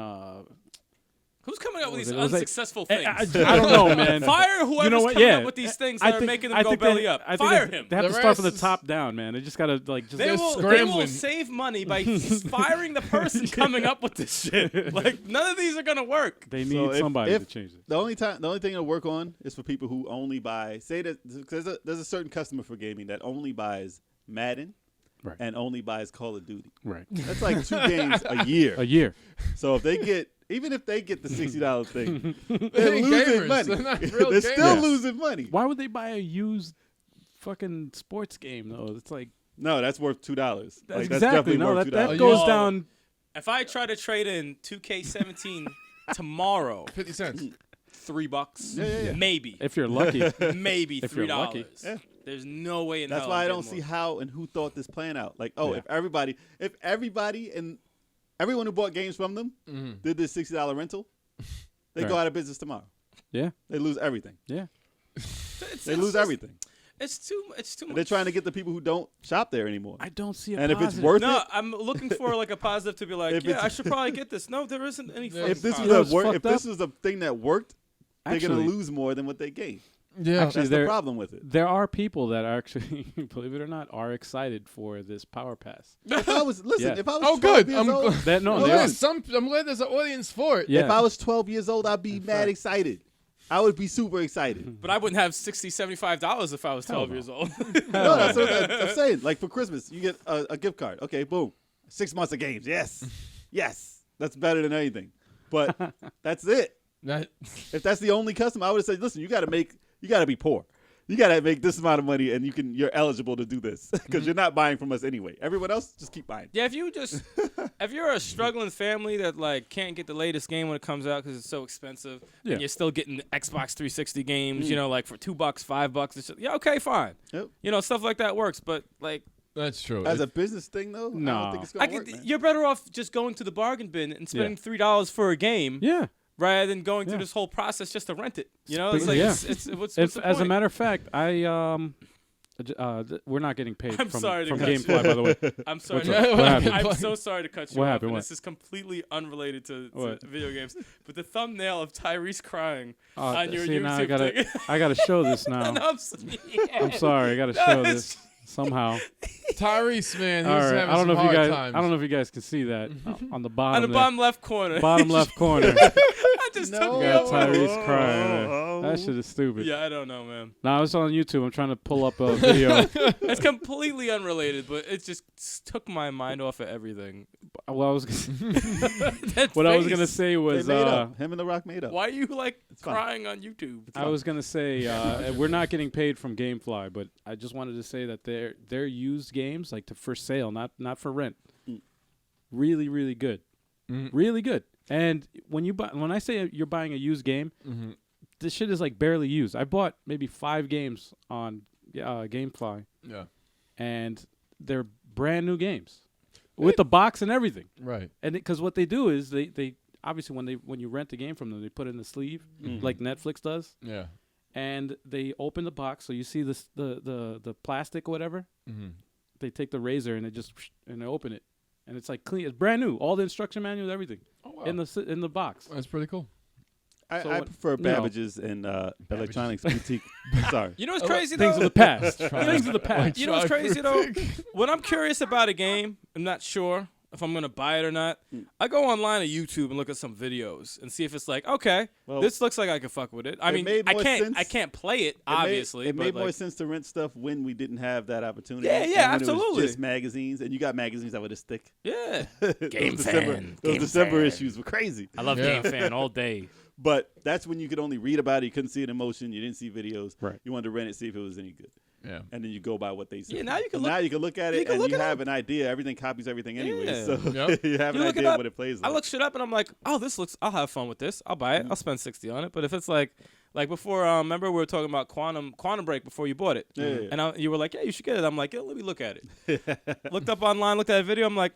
Who's coming up with these It was like- unsuccessful I things? don't know, man. Fire whoever's You know what? coming Yeah. up with these things I that are think- making I them go think belly they- up. I think Fire they- him. They have to Their start from the asses- top down, man. They just gotta like just. They will scrambling. save money by firing the person coming up with this shit. Like none of these are gonna work. They need So somebody if to change it. The only thing to work on is for people who only buy. Say that there's a certain customer for gaming that only buys Madden Right. and only buys Call of Duty. Right. That's like 2 games a year. A year. So if they get, even if they get the $60 thing, They they're ain't losing gamers. money. They're not real They're still gamers. losing money. Why would they buy a used fucking sports game though? It's like No, that's worth $2. That's Like, exactly. definitely No, worth that $2. goes Yo. down. If I try to trade in 2K17 tomorrow, 50 cents. $3, Yeah. maybe, If you're lucky. maybe If you're $3. lucky. Yeah. There's no way in That's hell why I I'm don't getting see more. how and who thought this plan out. Like, oh, Yeah. if everybody and everyone who bought games from them did this $60 rental, they go Right. out of business tomorrow. Yeah. They lose everything. Yeah. They lose everything. It's too much. They're trying to get the people who don't shop there anymore. I don't see a And if it's positive. worth No, it, I'm looking for like a positive to be like, If yeah, it's- I should probably get this. No, there isn't any. fucking if this positive. was what's if fucked this up? was a thing that worked, they're Actually- gonna lose more than what they gained. Yeah. Actually, That's the there- problem with it. There are people that are actually, believe it or not, are excited for this Power Pass. If I was Yeah. if I was Oh, 12 good. years I'm old, glad. That no, Well, they are. I'm glad there's an audience for it. Yeah. if I was 12 years old, I'd be mad excited. I would be super excited. But I wouldn't have $60, $75 if I was 12 no. years old. No, that's what I'm saying. Like for Christmas, you get a gift card. Okay, boom, 6 months of games. Yes, yes, that's better than anything. But that's it. That, If that's the only customer, I would have said, listen, you got to be poor. You got to make this amount of money, and you're eligible to do this because you're not buying from us anyway. Everyone else, just keep buying. Yeah, if you're a struggling family that like can't get the latest game when it comes out because it's so expensive, Yeah. and you're still getting Xbox 360 games, you know, like for $2, $5, it's just, yeah, okay, fine. Yep. You know, stuff like that works, but like, that's true. As a business thing, though, I No. don't think it's going I to work, man. you're better off just going to the bargain bin and spending $3 for a game Yeah. rather than going through Yeah. this whole process just to rent it. You know, it's like Yeah. it's what's If, the as a point? matter of fact, we're not getting paid I'm from sorry to cut GameFly, you. by the way. I'm sorry. What's up? What happened? I'm so sorry to cut you What off. happened? And What? this is completely unrelated to What? video games. But the thumbnail of Tyrese crying Oh, on your see, YouTube now thing. I gotta show this now. No, I'm sorry, I gotta show this somehow. Tyrese, man, he's All right, having I don't know some if you hard guys, times. I don't know if you guys can see that on the bottom. on the there. bottom left corner. Bottom left corner. I just took No. me Got over. Tyrese crying. there. Oh. That shit is stupid. Yeah, I don't know, man. No, it's on YouTube. I'm trying to pull up a video. It's completely unrelated, but it just took my mind off of everything. What I was That what I was face. gonna say They was made up. Him and The Rock made up. Why are you like fine. crying on YouTube? I was gonna say we're not getting paid from GameFly, but I just wanted to say that they're used games like for sale, not for rent. Really, really good, really good. And when I say you're buying a used game, this shit is like barely used. I bought maybe 5 games on GameFly, Yeah. and they're brand new games with the box and everything. Right. And because what they do is they obviously when you rent a game from them, they put it in the sleeve like Netflix does. Yeah. And they open the box, so you see this the plastic or whatever. They take the razor and they open it, and it's like clean. It's brand new. All the instruction manuals, everything Oh, wow. in the box. That's pretty cool. I So what- prefer you know. Babbage's and Electronics Boutique. Sorry. You know what's crazy Things though? of the past. Things of the past. You know what's crazy though? When I'm curious about a game, I'm not sure if I'm gonna buy it or not. I go online to YouTube and look at some videos and see if it's like, okay, Well, this looks like I can fuck with it. I it mean, made I more can't sense- play it obviously. It but made more like, sense to rent stuff when we didn't have that opportunity. Yeah, and yeah, when It absolutely. was just magazines, and you got magazines that were this thick. Yeah, Those December issues were crazy. I love Yeah. Game Fan all day. But that's when you could only read about it. You couldn't see it in motion. You didn't see videos. Right. You wanted to rent it, see if it was any good. Yeah. And then you go by what they say. Yeah, now you can So look- now you can look at you it can and look you it have up. an idea. Everything copies everything anyway. Yeah. So Yep. you have You an look it idea up, of what it plays I like. look shit up and I'm like, oh, I'll have fun with this. I'll buy it. I'll spend $60 on it. But if it's like before, remember we were talking about Quantum Break before you bought it. Yeah. And you were like, yeah, you should get it. I'm like, yeah, let me look at it. Looked up online, looked at a video. I'm like,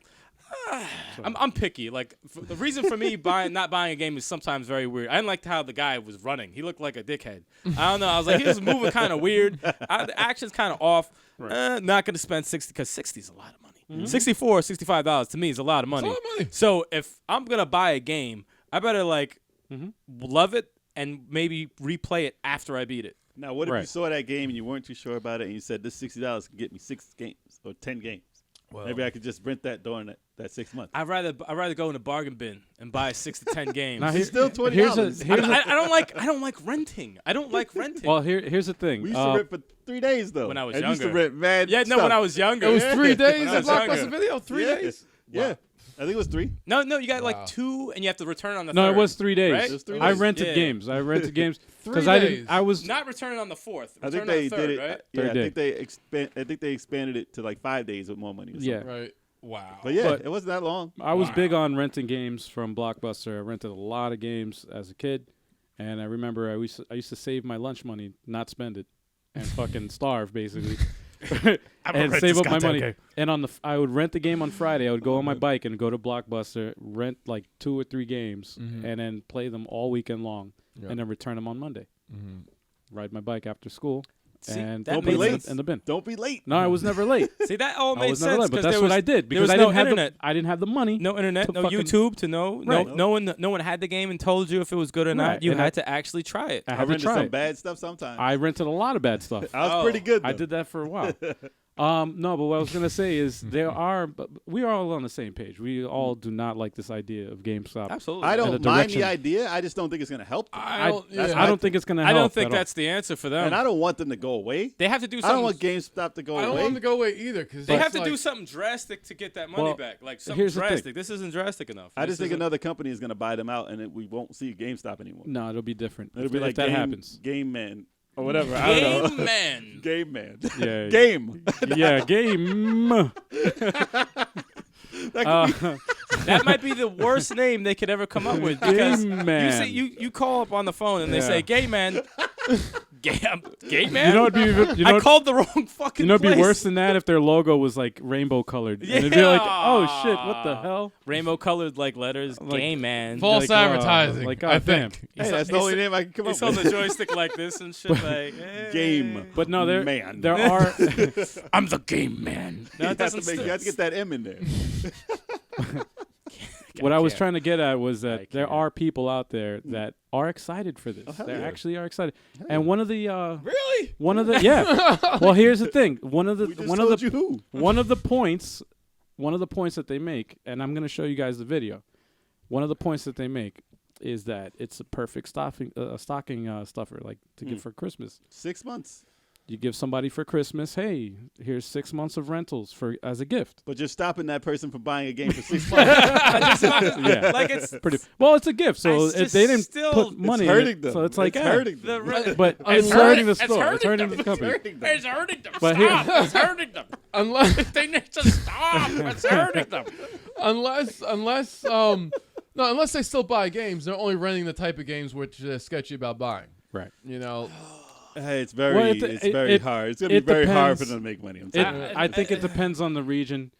I'm picky. Like the reason for me not buying a game is sometimes very weird. I didn't like how the guy was running. He looked like a dickhead. I don't know. I was like, he was moving kind of weird. The action's kind of off. Not going to spend 60 because 60 is a lot of money. $64, $65 to me is a lot of money. It's a lot of money. So if I'm going to buy a game, I better love it and maybe replay it after I beat it. Now, what if you Right. saw that game and you weren't too sure about it and you said, this $60 can get me 6 games or 10 games? Well, Maybe I could just rent that during that 6 months. I'd rather go in a bargain bin and buy 6 to 10 games. Now, It's still $20. I don't like renting. I don't like renting. Well, here's the thing. We used to rent for 3 days, though. When I was and used to younger. rent mad when I was younger. it was 3 days When I in was younger. Blockbuster Video. 3 days. Yeah. I think it was 3. No, you got Wow. like 2, and you have to return on the No, third. it was 3 days. Right? It was 3 I days. rented Yeah. games. I rented games 3 because I days. didn't. I was Not returning on the 4th. I Return think on they the 3rd, did it. right? Yeah, Third I think they expanded it to like 5 days with more money. Or Yeah. something. Right. Wow. But yeah, But- it wasn't that long. I was Wow. big on renting games from Blockbuster. I rented a lot of games as a kid, and I remember I used to save my lunch money, not spend it, and fucking starve basically, and save up my money. And I would rent the game on Friday. I would go on my bike and go to Blockbuster, rent like 2 or 3 games, and then play them all weekend long, Yep. and then return them on Monday. Ride my bike after school, See, and that Don't put be makes them late. in the bin. Don't be late. No, I was never late. See, that all I made was never sense late, but because that's there what was, I did there because was I no didn't have internet. I didn't have the money. No internet, to no fucking- YouTube to know. Right. No one had the game and told you if it was good or not. Right. You And had to actually try it. I I had to rented try some it. bad stuff sometimes. I rented a lot of bad stuff. I was Oh. pretty good. I though. did that for a while. No, but what I was gonna say is but we are all on the same page. We all do not like this idea of GameStop. Absolutely. I And don't the mind direction. the idea. I just don't think it's going to help them. I don't. I Yeah. don't think it's gonna I help. don't think at all. that's the answer for them. And I don't want them to go away. They have to do I something. don't want GameStop to go I don't away. want them to go away either because They have to do something drastic to get that money Well, back. Like something here's the thing. drastic. This isn't drastic enough. I This just think isn't- another company is going to buy them out, and we won't see GameStop anymore. No, it'll be different. It'll if be if like that Game, happens. Game Man or whatever. I don't know. Game Man. Game Man. Yeah. Game. Yeah, game. That might be the worst name they could ever come up with because Game Man. you say you call up on the phone and they Yeah. say "Gay Man." Gay Man. You know it'd be I called the wrong fucking. you know it'd be place. worse than that if their logo was like rainbow colored. And it'd be like, oh shit, what the Yeah. hell? Rainbow colored like letters. Like- Gay Man. false Like, advertising. like, I God damn. think. Hey, that's the only name I can come He's up on with. the joystick like this and shit. Like hey. Game. But no, there Man. there are. I'm the Game Man. No, You it have, doesn't. you have to get that M in there. What I was can't. trying to get at was I that there can't. are people out there that are excited for this. hell They yeah. actually are excited. And one of the Really? yeah. Well, here's the thing. One of the We just one of told the you who. one of the points that they make, and I'm going to show you guys the video. One of the points that they make is that it's a perfect stocking stuffer, like to give for Christmas. 6 months. You give somebody for Christmas, hey, here's 6 months of rentals as a gift. But you're stopping that person from buying a game for 6 months. Yeah. Like it's Pretty well. It's a gift, so It's if just they didn't still- put money it's in hurting it, them. so it's like it's eh. hurting the them. re- But It's it's hurting the it's store. It's hurting hurting the It's company. hurting them. It's hurting them. But here- Stop. It's hurting them. Unless They need to stop. It's hurting them. unless they still buy games, they're only renting the type of games which they're sketchy about buying. Right. You know, Hey, it's very, Well, it's very hard. It's gonna be very hard for them to make money. I'm telling you. I think it depends on the region.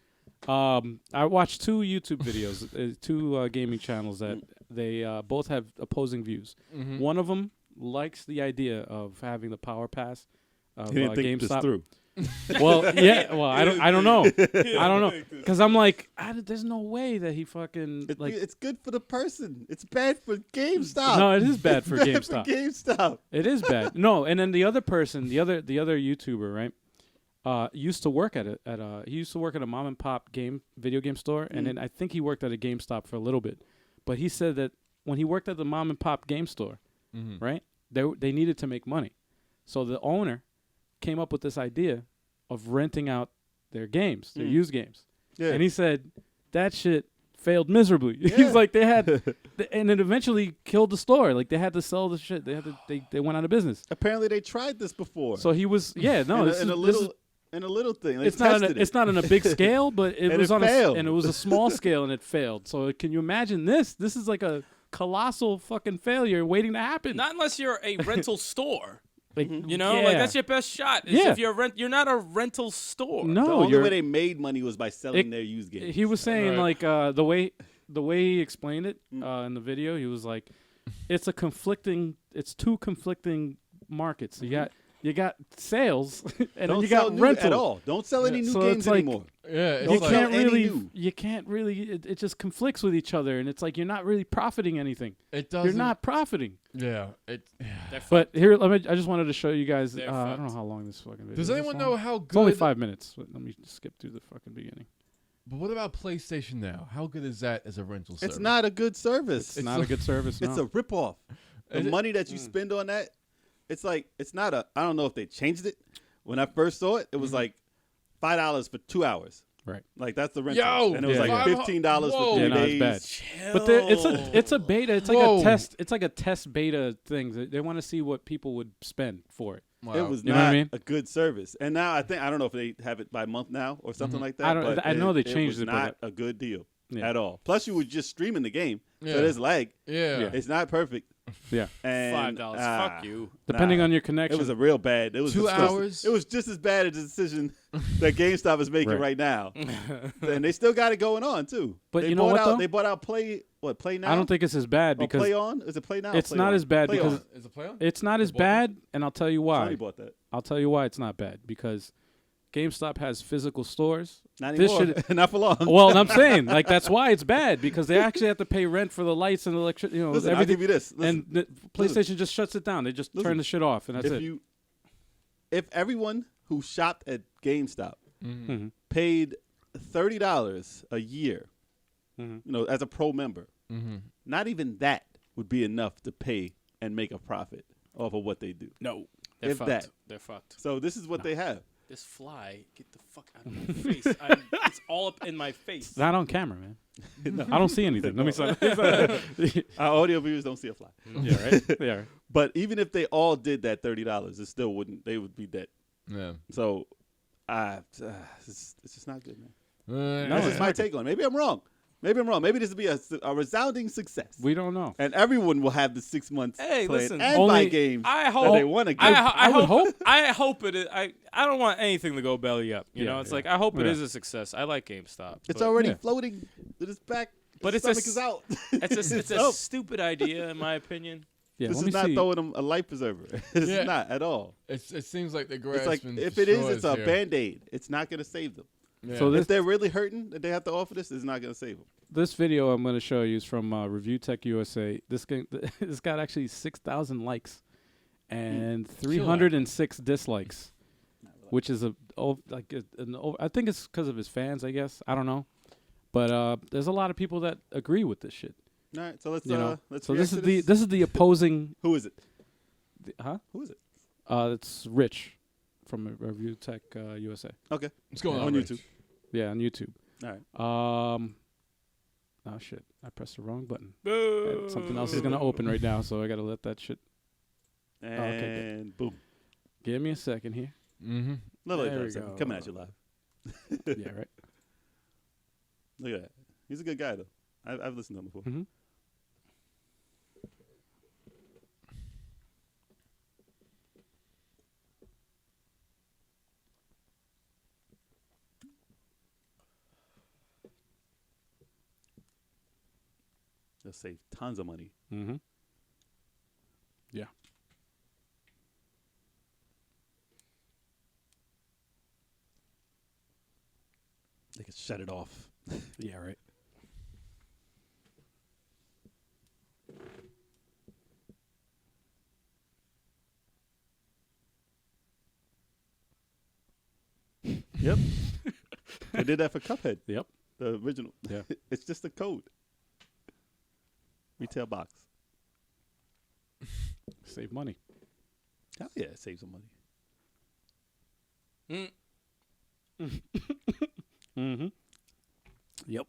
I watched 2 YouTube videos, 2 gaming channels that they both have opposing views. One of them likes the idea of having the power pass of He didn't think this GameStop. through. Well, yeah. Well, I don't know. I don't know because I'm like, there's no way that he fucking like. It's good for the person. It's bad for GameStop. No, it is bad for It's bad GameStop. For GameStop. It is bad. No, and then the other person, the other YouTuber, right? Used to work he used to work at a mom and pop video game store, and then I think he worked at a GameStop for a little bit. But he said that when he worked at the mom and pop game store, right? They needed to make money, so the owner came up with this idea of renting out their games, their used games. Yeah. And he said that shit failed miserably. Yeah. He's like they had, and it eventually killed the store. Like they had to sell the shit. They went out of business. Apparently, they tried this before. So he was no. in a little thing. They It's not tested it's not on a big scale, but it And was it on failed. and it was a small scale and it failed. So can you imagine this? This is like a colossal fucking failure waiting to happen. Not unless you're a rental store. Like, You know, yeah. like that's your best shot. Is Yeah. If you're not a rental store. No, The only you're. way they made money was by selling their used games. He was saying Right. like the way he explained it in the video, he was like, it's two conflicting markets. You got sales and Don't then you sell got new rental. at all. Don't sell any new So games it's like- anymore. yeah, it's You Don't like, sell any new. you can't really. It just conflicts with each other, and it's like you're not really profiting anything. it doesn't. You're not profiting. Yeah. They're But here, I just wanted to show you guys. They're I don't know fucked. how long this fucking video. Does is. anyone know how It's only good? 5 minutes. Let me skip through the fucking beginning. But what about PlayStation now? How good is that as a rental service? It's not a good service. It's not a good service. It's no. a ripoff. The Is it? money that you spend on that, it's like it's not a. I don't know if they changed it. When I first saw it, it was like $5 for 2 hours. Right. Like that's the rental, Yo, and it was yeah, like yeah. $15 Whoa. for 3 Yeah, no, it's days. bad. But it's a beta. It's like Whoa. a test. It's like a test beta thing. They want to see what people would spend for it. Wow. It was You know what I not mean? a good service, and now I don't know if they have it by month now or something like that. I don't- but I know they it changed was it, but not a good deal Yeah. at all. Plus, you were just streaming the game, Yeah. so there's lag. Yeah. Yeah. It's not perfect. Yeah. And $5. ah, Fuck you. Depending nah. on your connection. It was a real bad. It was 2 disgusting. hours? It was just as bad as the decision that GameStop is making Right. right now, and they still got it going on too. But they you know bought what, out, though? They bought out Play Now. I don't think it's as bad Or because Play On. Is it Play Now? or it's Play not On? as bad Play because On. Is it play on? it's not as bought that? bad, and I'll tell you why. Sony bought that. I'll tell you why it's not bad because GameStop has physical stores. Not This anymore. Not for long. Well, I'm saying like that's why it's bad because they actually have to pay rent for the lights and electric, Listen, I'll everything. give you this. Listen, And the PlayStation just shuts it down. They just Listen, turn the shit off, and that's it. If everyone who shopped at GameStop Mhm. paid $30 a year, Mhm. as a pro member, Mm-hmm. not even that would be enough to pay and make a profit off of what they do. No. They're If fucked. that. They're fucked. So this is what they have. This fly, get the fuck out of my face. It's all up in my face. Not on camera, man. I don't see anything. Let me say. Our audio viewers don't see a fly. Yeah, right. Yeah. But even if they all did that $30, it still wouldn't. They would be dead. Yeah. So, it's just not good, man. No, That's it's just my take on it. Maybe I'm wrong. Maybe this will be a resounding success. We don't know. And everyone will have the 6 months Hey, played listen, and only- buy games I that hope they want to get. I would hope. I hope it is. I don't want anything to go belly up. You Yeah, know, it's yeah. like I hope it Yeah. is a success. I like GameStop. It's but already Yeah. floating with its back. But its it's a stomach is out. it's a dope. stupid idea in my opinion. Yeah, This let is me not see. throwing them a life preserver. It's Yeah. not at all. it seems like the It's grass. like if it is, it's a Band-Aid. It's not going to save them. Yeah. So If this they're really hurting that they have to offer this, it's not going to save them. this video I'm going to show you is from Review Tech USA. This game, it's got actually 6,000 likes and 306 dislikes, which is I think it's because of his fans. I guess I don't know, but there's a lot of people that agree with this shit. All right, so let's You know, let's. so react this is to this is the opposing. Who is it? Huh? Who is it? It's Rich from Review Tech USA. Okay, What's going on on YouTube. Rich? Yeah, on YouTube. All right. Oh shit! I pressed the wrong button. Boo. Something else is gonna open right now, so I gotta let that shit. And okay, boom. Give me a second here. Mm-hmm. Lovely There we person go. coming at you live. Yeah, right. Look at that. He's a good guy though. I've listened to him before. Mm-hmm. They'll save tons of money. Mm-hmm. Yeah. They could shut it off. Yeah, right. Yep. They did that for Cuphead. Yep. The original. Yeah. It's just a code. Retail box. Save money. Hell yeah, it saves some money. Mm-hmm. Yep.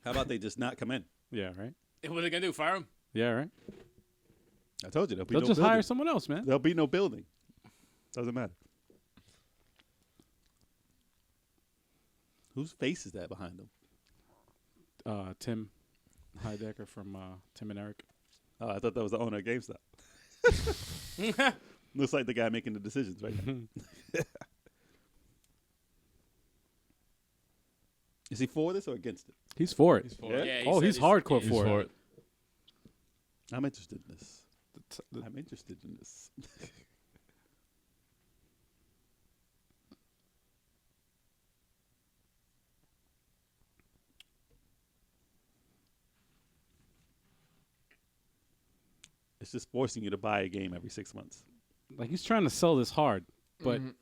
How about they just not come in? Yeah, right. What are they gonna do? Fire him? Yeah, right. I told you there'll be They'll no just building. hire someone else, man. There'll be no building. Doesn't matter. Whose face is that behind them? Tim Heidecker from Tim and Eric. Oh, I thought that was the owner of GameStop. Looks like the guy making the decisions right now. Is he for this or against it? He's for it. He's for Yeah? it. Yeah, he Oh, said he's hardcore He's for for it. it. I'm interested in this. I'm interested in this. It's just forcing you to buy a game every 6 months. Like he's trying to sell this hard, but Mhm.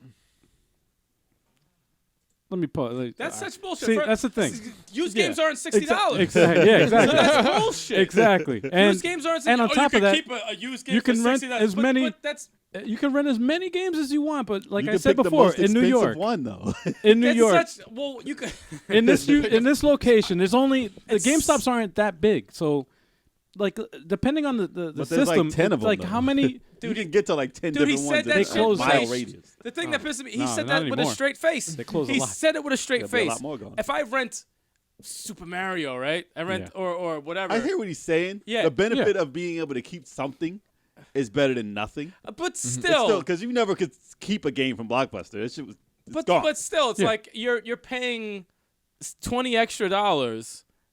let me pause. That's such bullshit. See, that's the thing. Used Yeah. games aren't $60. Exactly. Yeah, exactly. So that's bullshit. Exactly. And Used games aren't $60. and on top you of that, keep a used game you for can rent $60. as many. But that's You can rent as many games as you want, but like You I can said pick the before, most in New expensive York, one though. in New York, such, well, you could in this location, there's only the GameStops aren't that big, so. Like depending on the But there's system, like 10 of them. like though. how many? You can get to like 10 Dude, he different said ones that in shit a close mile like- radius. The thing that pisses me, he No, said not that with a anymore. straight face. They close a He lot. said it with a straight There'll be a face. lot more going. If I rent Super Mario, right? I rent or whatever. I hear what he's saying. Yeah. The benefit of being able to keep something is better than nothing. But still, Because you never could keep a game from Blockbuster. That shit was gone. but still, it's Yeah. like you're paying $20 extra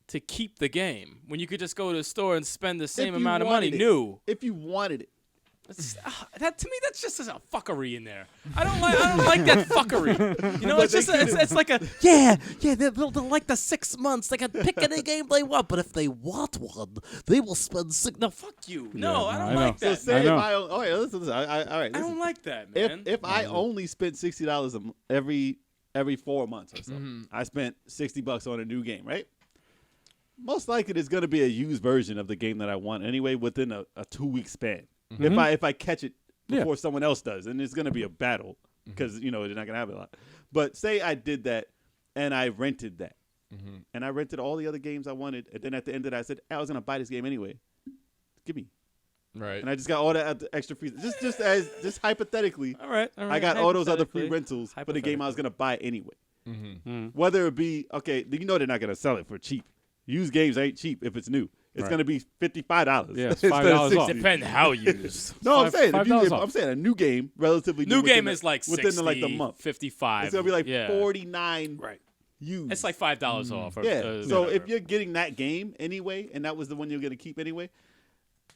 to keep the game when you could just go to the store and spend the same you amount of money wanted it. new. If you wanted it. That to me, that's just a fuckery in there. I don't like that fuckery. You know, it's just it's like a They'll like the 6 months. They can pick any game they want, but if they want one, they will spend six. no, fuck you. No, I I don't know. like So that. say if know. I all right, listen. All right, I listen. don't like that, man. If I only spent $60 every 4 months or so, I spent $60 on a new game, right? Most likely, there's going to be a used version of the game that I want anyway within a 2-week span. If I catch it before someone else does, and it's going to be a battle because they're not going to have it a lot. But say I did that and I rented that, and I rented all the other games I wanted, and then at the end of that, I said I was going to buy this game anyway. Give me. Right. And I just got all that extra free. Just hypothetically, all right. I got all those other free Hypothetically. rentals for the game I was going to buy anyway. Mm-hmm. Whether it be, okay, you know they're not going to sell it for cheap. Used games ain't cheap if it's new. It's Right. going to be $55. Yeah, it's instead of $5 off. $60. Depend how used. No, I'm Five- saying $5 off. I'm saying a new game, relatively New within game the- is like within 60, like the month. 55. It's gonna be like yeah. 49 Right. used. It's like $5 off. Or, yeah. So whatever. if you're getting that game anyway, and that was the one you're gonna keep anyway,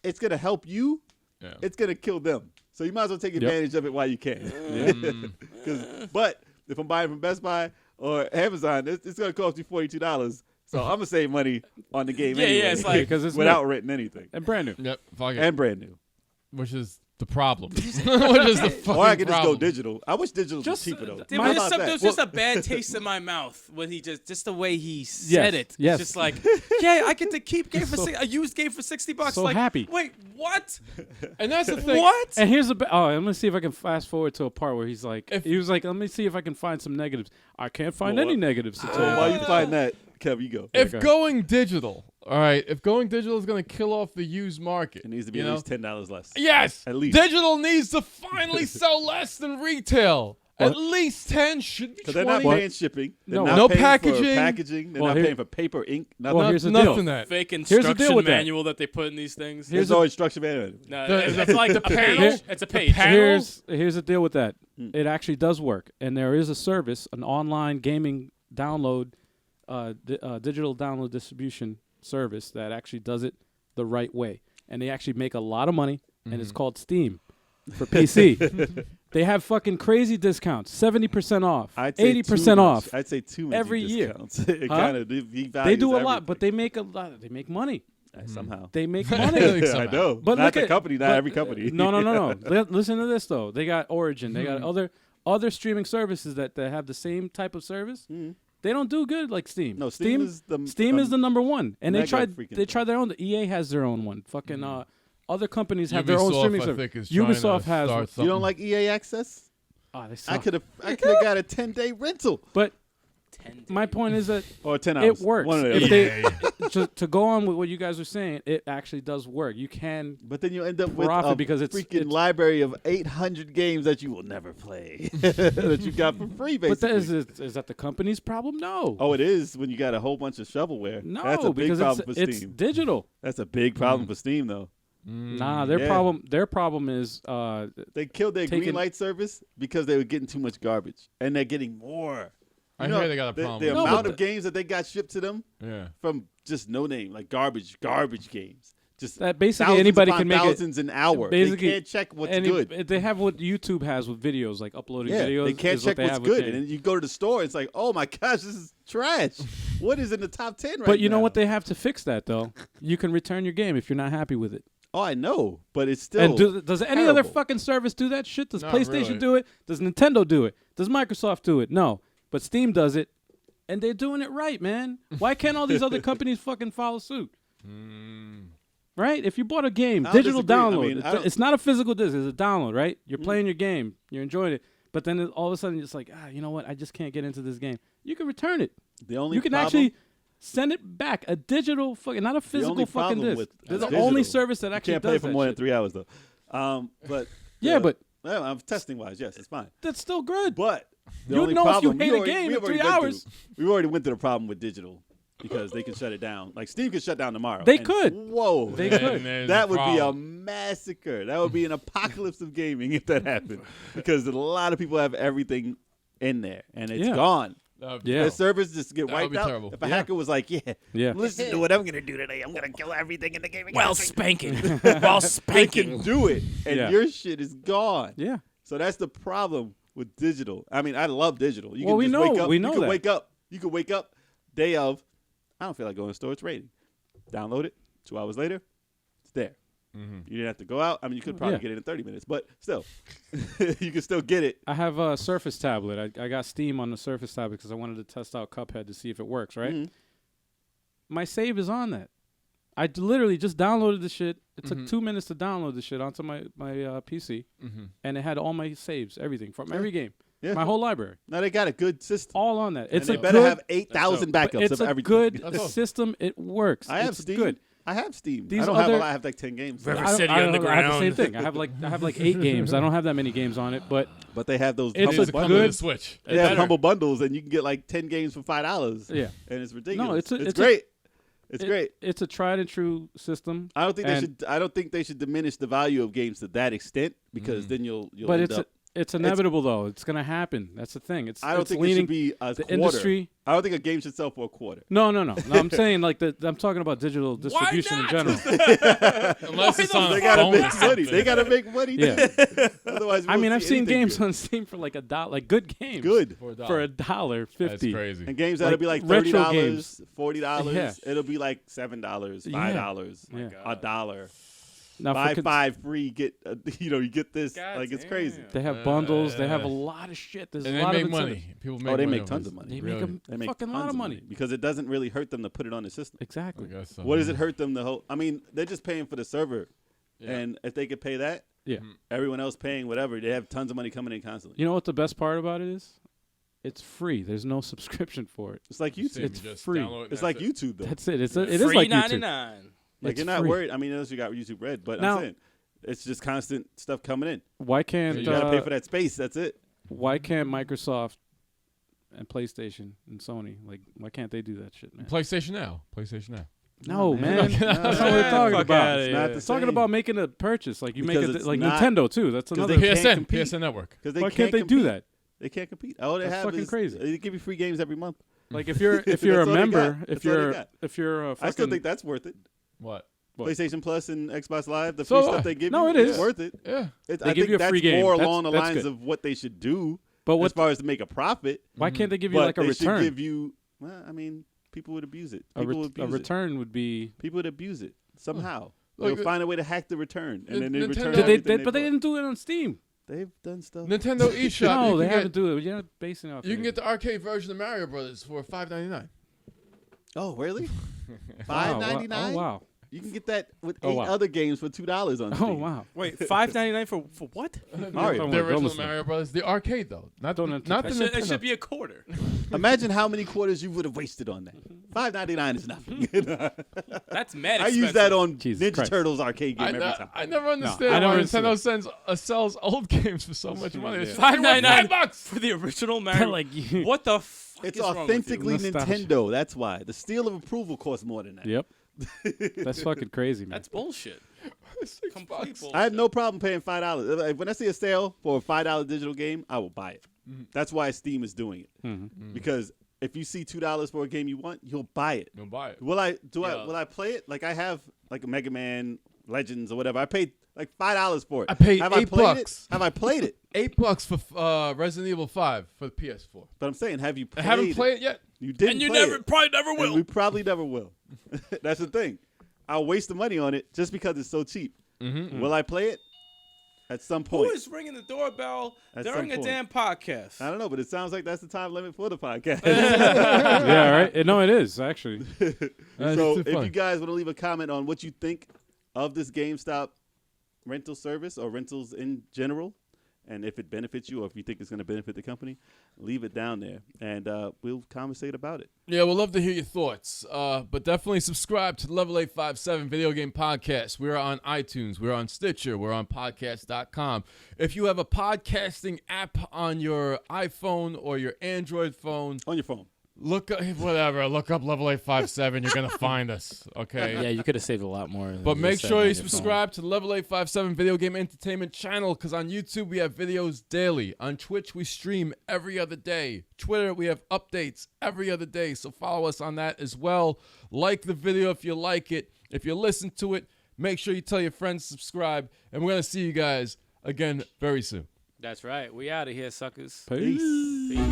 it's gonna help you. Yeah. It's gonna kill them. So you might as well take advantage of it while you can. But if I'm buying from Best Buy or Amazon, it's gonna cost you $42. So I'm gonna save money on the game Yeah, yeah, anyway, it's like- because it's without renting anything and brand new. Yep. Fuck it. and brand new. Which is the problem. Which is the fucking Or I could just go problem. digital. I wish digital was Just, cheaper though. There How was, about just, that? there was just a bad taste in my mouth when he just the way he said it. yes. Just like, yeah, I get to keep game for a used game for $60. so like, happy. Wait, what? And that's the thing. What? And here's the I'm gonna see if I can fast forward to a part where he's like, If- he was like, let me see if I can find some negatives. I can't find Well, any what- negatives to So tell you. while you find that, Kev, you go. If go ahead. going digital, all right, if going digital is going to kill off the used market, It needs to be you at know? least $10 less. Yes, At least. digital needs to finally sell less than retail. At least 10 should be Because 20. they're not paying shipping. They're No. not No paying packaging. For packaging. They're Well, not here- paying for paper, ink, nothing. Well, here's the Nothing deal. that. Fake Here's the deal instruction with that. manual that they put in these things. There's no instruction manual. No, The- it's like a panel- page. It's a page. panel- Here's the deal with that. Mm. It actually does work, and there is a service, an online gaming download, digital download distribution service that actually does it the right way, and they actually make a lot of money, and it's called Steam for PC. They have fucking crazy discounts, 70% off, I'd say 80% too off. much. I'd say too many every year. discounts. It Huh? kind of They do a lot, but they make a lot. They make money. somehow. They make Like money. I somehow. know. But not look the at- company, not but- every company. No. Listen to this though. They got Origin. They got other streaming services that have the same type of service. Mhm. They don't do good like Steam. No, Steam is the Steam is the number one, and they mega tried freaking their own. The EA has their own one. Fucking other companies have their own Ubisoft, streaming I service. think, is trying to Ubisoft has. start one. You something. don't like EA Access? Oh, they I suck. could have got a 10-day rental But 10 my point is that or 10 hours. it works. One of the If other. they to go on with what you guys were saying, it actually does work. You can. But then you end up with Profit a because freaking library of 800 games that you will never play that you got for free, basically. But that is that the company's problem? No. Oh, it is when you got a whole bunch of shovelware. No, That's a big because problem for it's Steam. digital. That's a big problem for Steam, though. Nah, their Yeah. problem is They killed their Taking- Greenlight service because they were getting too much garbage, and they're getting more. I You know, hear they got a problem. The with No, it. amount but of games that they got shipped to them Yeah. from just no name, like garbage games. Just that basically thousands anybody upon can make it. thousands an hour. They Basically, can't check what's good. They have what YouTube has with videos, like uploading Yeah, videos. they can't is what check they what's have with good. games. And then you go to the store, it's like, oh my gosh, this is trash. What is in the top 10 right now? But you know what? They have to fix that though. You can return your game if you're not happy with it. Oh, I know, but it's still. And does any other terrible. fuction service do that shit? Does Not PlayStation really. do it? Does Nintendo do it? Does Microsoft do it? No. But Steam does it, and they're doing it right, man. Why can't all these other companies fucking follow suit? Right? If you bought a game, I don't digital disagree. I download. mean, I don't- It's not a physical disc. It's a download, right? You're playing your game. You're enjoying it. But then all of a sudden, it's like, you know what? I just can't get into this game. You can return it. The only You can problem, actually send it back. A digital fucking, not a physical only fucking problem disc. with They're the digital, only service that you actually can't does play for that more than shit. 3 hours though. But Yeah, but well, I'm testing wise. Yes, it's fine. that's still good. But the You only know if you problem, hate a game in 3 hours. We've already went through the problem with digital because they can shut it down. Like Steam could shut down tomorrow. They and could. Whoa, They And could. there's that a would be a problem. massacre. That would be an apocalypse of gaming if that happened because a lot of people have everything in there and it's Yeah. gone. That would be Yeah. The terrible. servers just get That would wiped be out. terrible. If a hacker was like, Yeah. listen to what I'm gonna do today. I'm gonna kill everything in the gaming. Well, industry." spanking. While They spanking. can do it, and Yeah. your shit is gone. Yeah. So that's the problem with digital. I mean, I love digital. You Well, can we just know- wake up. we know you can that. wake up. You can wake up day of. I don't feel like going to the store. It's raining. Download it. 2 hours later, it's there. You didn't have to go out. I mean, you could probably Yeah. get it in 30 minutes, but still, you can still get it. I have a Surface tablet. I got Steam on the Surface tablet because I wanted to test out Cuphead to see if it works, right? Mhm. My save is on that. I literally just downloaded the shit. It took 2 minutes to download the shit onto my PC, and it had all my saves, everything from every game, Yeah. my whole library, Now they got a good system. all on that. It's and a they better good, have 8,000 but backups it's of a everything. good That's awesome. system. It works. I have It's Steam. good. I have Steam. These I don't have a other- lot. I have like 10 games. River I don't- City I don't know, I have the same Underground. thing. I have like 8 games. I don't have that many games on it, but But they have those It's humble a It's a bundles. good good- Switch. They have better. humble bundles, and you can get like 10 games for $5. yeah, And it's ridiculous. No, it's a- it's it's a- great. It's it- great. It's a tried and true system. I don't think and- I don't think they should diminish the value of games to that extent because then you'll But end up. it's inevitable though. It's gonna happen. That's the thing. It's I don't it's think it leaning should be a the quarter. industry. I don't think a game should sell for a quarter. No. I'm saying like I'm talking about digital distribution in not? general. Unless it's on They a gotta phone or make money. something. They gotta make money. Yeah. Otherwise, we I won't mean, I've see seen anything games good. on Steam for like $1, like good games. Good. For For $1.50. That's crazy. And games that'll Like be like retro $30, games. $40. Yeah. It'll be like $7, $5, Yeah. $1. Now Buy for 5 free, get you get this. God like it's damn. crazy. they have bundles. They have a lot of shit. There's And a they lot make of money. incentive. People make Oh, they money make off tons this. of money. They Really? make They a make fucking lot tons of money. because it doesn't really hurt them to put it on the system. Exactly. I guess so. What does it hurt them the whole? I mean, they're just paying for the server, Yeah. and if they could pay that, Yeah. everyone else paying whatever, they have tons of money coming in constantly. You know what the best part about it is? It's free. There's no subscription for it. It's like Steam, YouTube. you It's just free. download it and It's that's like it. YouTube though. That's it. It is Free like YouTube. 99. Like It's you're not free. worried. I mean, unless you got YouTube Red, but Now- I'm saying it's just constant stuff coming in. Why can't You gotta pay for that space. That's it. Why can't Microsoft and PlayStation and Sony why can't they do that shit, man? PlayStation Now. PlayStation Now. No, man. That's not what No, we're talking fuck about. outta It's here. not the It's talking same. about making a purchase. Like you Because make it's like not- Nintendo too. That's 'cause another. they can't PSN. compete. PSN Network. Because they Why can't can't they compete. do that? They can't compete. All they That's have fucking is crazy. they give you free games every month. Like if you're a That's all they member, got. if That's all they you're got. if you're a I still fucking think that's worth it. What? What? PlayStation Plus and Xbox Live, the So free what? stuff they give No, you, it is. it's worth it. Yeah. It's, They I give think you a that's free game. more That's- along the that's lines good. of what they should do but as what? far as to make a profit. Why can't they give you But like a they return? should give you. Well, I mean, people would abuse it. People would a abuse it. return would be. People would abuse it somehow. Like, They'll find a way to hack the return, and then they Nintendo- return. Did everything But they bought. didn't do it on Steam. They've done stuff. Nintendo eShop. No, you they can haven't get, do it. You're not basing it off. You can get the arcade version of Mario Brothers for $5.99. Oh, really? Wow, $5.99. Oh wow. You can get that with Oh, 8 wow. other games for $2 on Steam. Oh wow. Wait, $5.99 for what? Mario. The Don't original listen. Mario Brothers. The arcade though. Not Don't the, entertain- not the It Nintendo. should be a quarter. Imagine how many quarters you would have wasted on that. $5.99 is nothing. That's mad I expensive. use that on Jesus Ninja Christ. Turtles arcade game every time. I never understand I why never Nintendo sells old games for so much money. It's $5.99 $5. for the original Mario. Like you. What the fuck It's is wrong with you? authentically Nostalgia. Nintendo. That's why. The seal of approval costs more than that. Yep. That's fucking crazy, man. That's bullshit. Complete bullshit. I have no problem paying $5. Like, when I see a sale for a $5 digital game, I will buy it. That's why Steam is doing it. Because if you see $2 for a game you want, you'll buy it. Don't buy it. Will I Yeah. will I play it? Like I have like a Mega Man Legends or whatever. I paid like $5 for it. I paid have $8. I played it? Have I played it? $8 for Resident Evil 5 for the PS4. But I'm saying, have you I played haven't played it yet. You didn't And you play never, it. probably never And will. we probably never will. That's the thing. I'll waste the money on it just because it's so cheap. Will I play it? At some Who point. is ringing the doorbell At during some a point. damn podcast? I don't know, but it sounds like that's the time limit for the podcast. Yeah, right. No, it is actually. That's So too if funny. you guys want to leave a comment on what you think of this GameStop rental service or rentals in general, and if it benefits you or if you think it's going to benefit the company, leave it down there, and we'll conversate about it. Yeah, we'd love to hear your thoughts. But definitely subscribe to the Level 857 Video Game Podcast. We're on iTunes. We're on Stitcher. We're on podcast.com. If you have a podcasting app on your iPhone or your Android phone, On your phone. look up Level 857. You're going to find us, okay? Yeah, you could have saved a lot more. than But just make saying sure on you your phone. subscribe to the Level 857 Video Game Entertainment channel, because on YouTube we have videos daily. On Twitch we stream every other day. Twitter we have updates every other day, so follow us on that as well. Like the video if you like it. If you listen to it, make sure you tell your friends to subscribe, and we're going to see you guys again very soon. That's right. We out of here, suckers. Peace. Peace.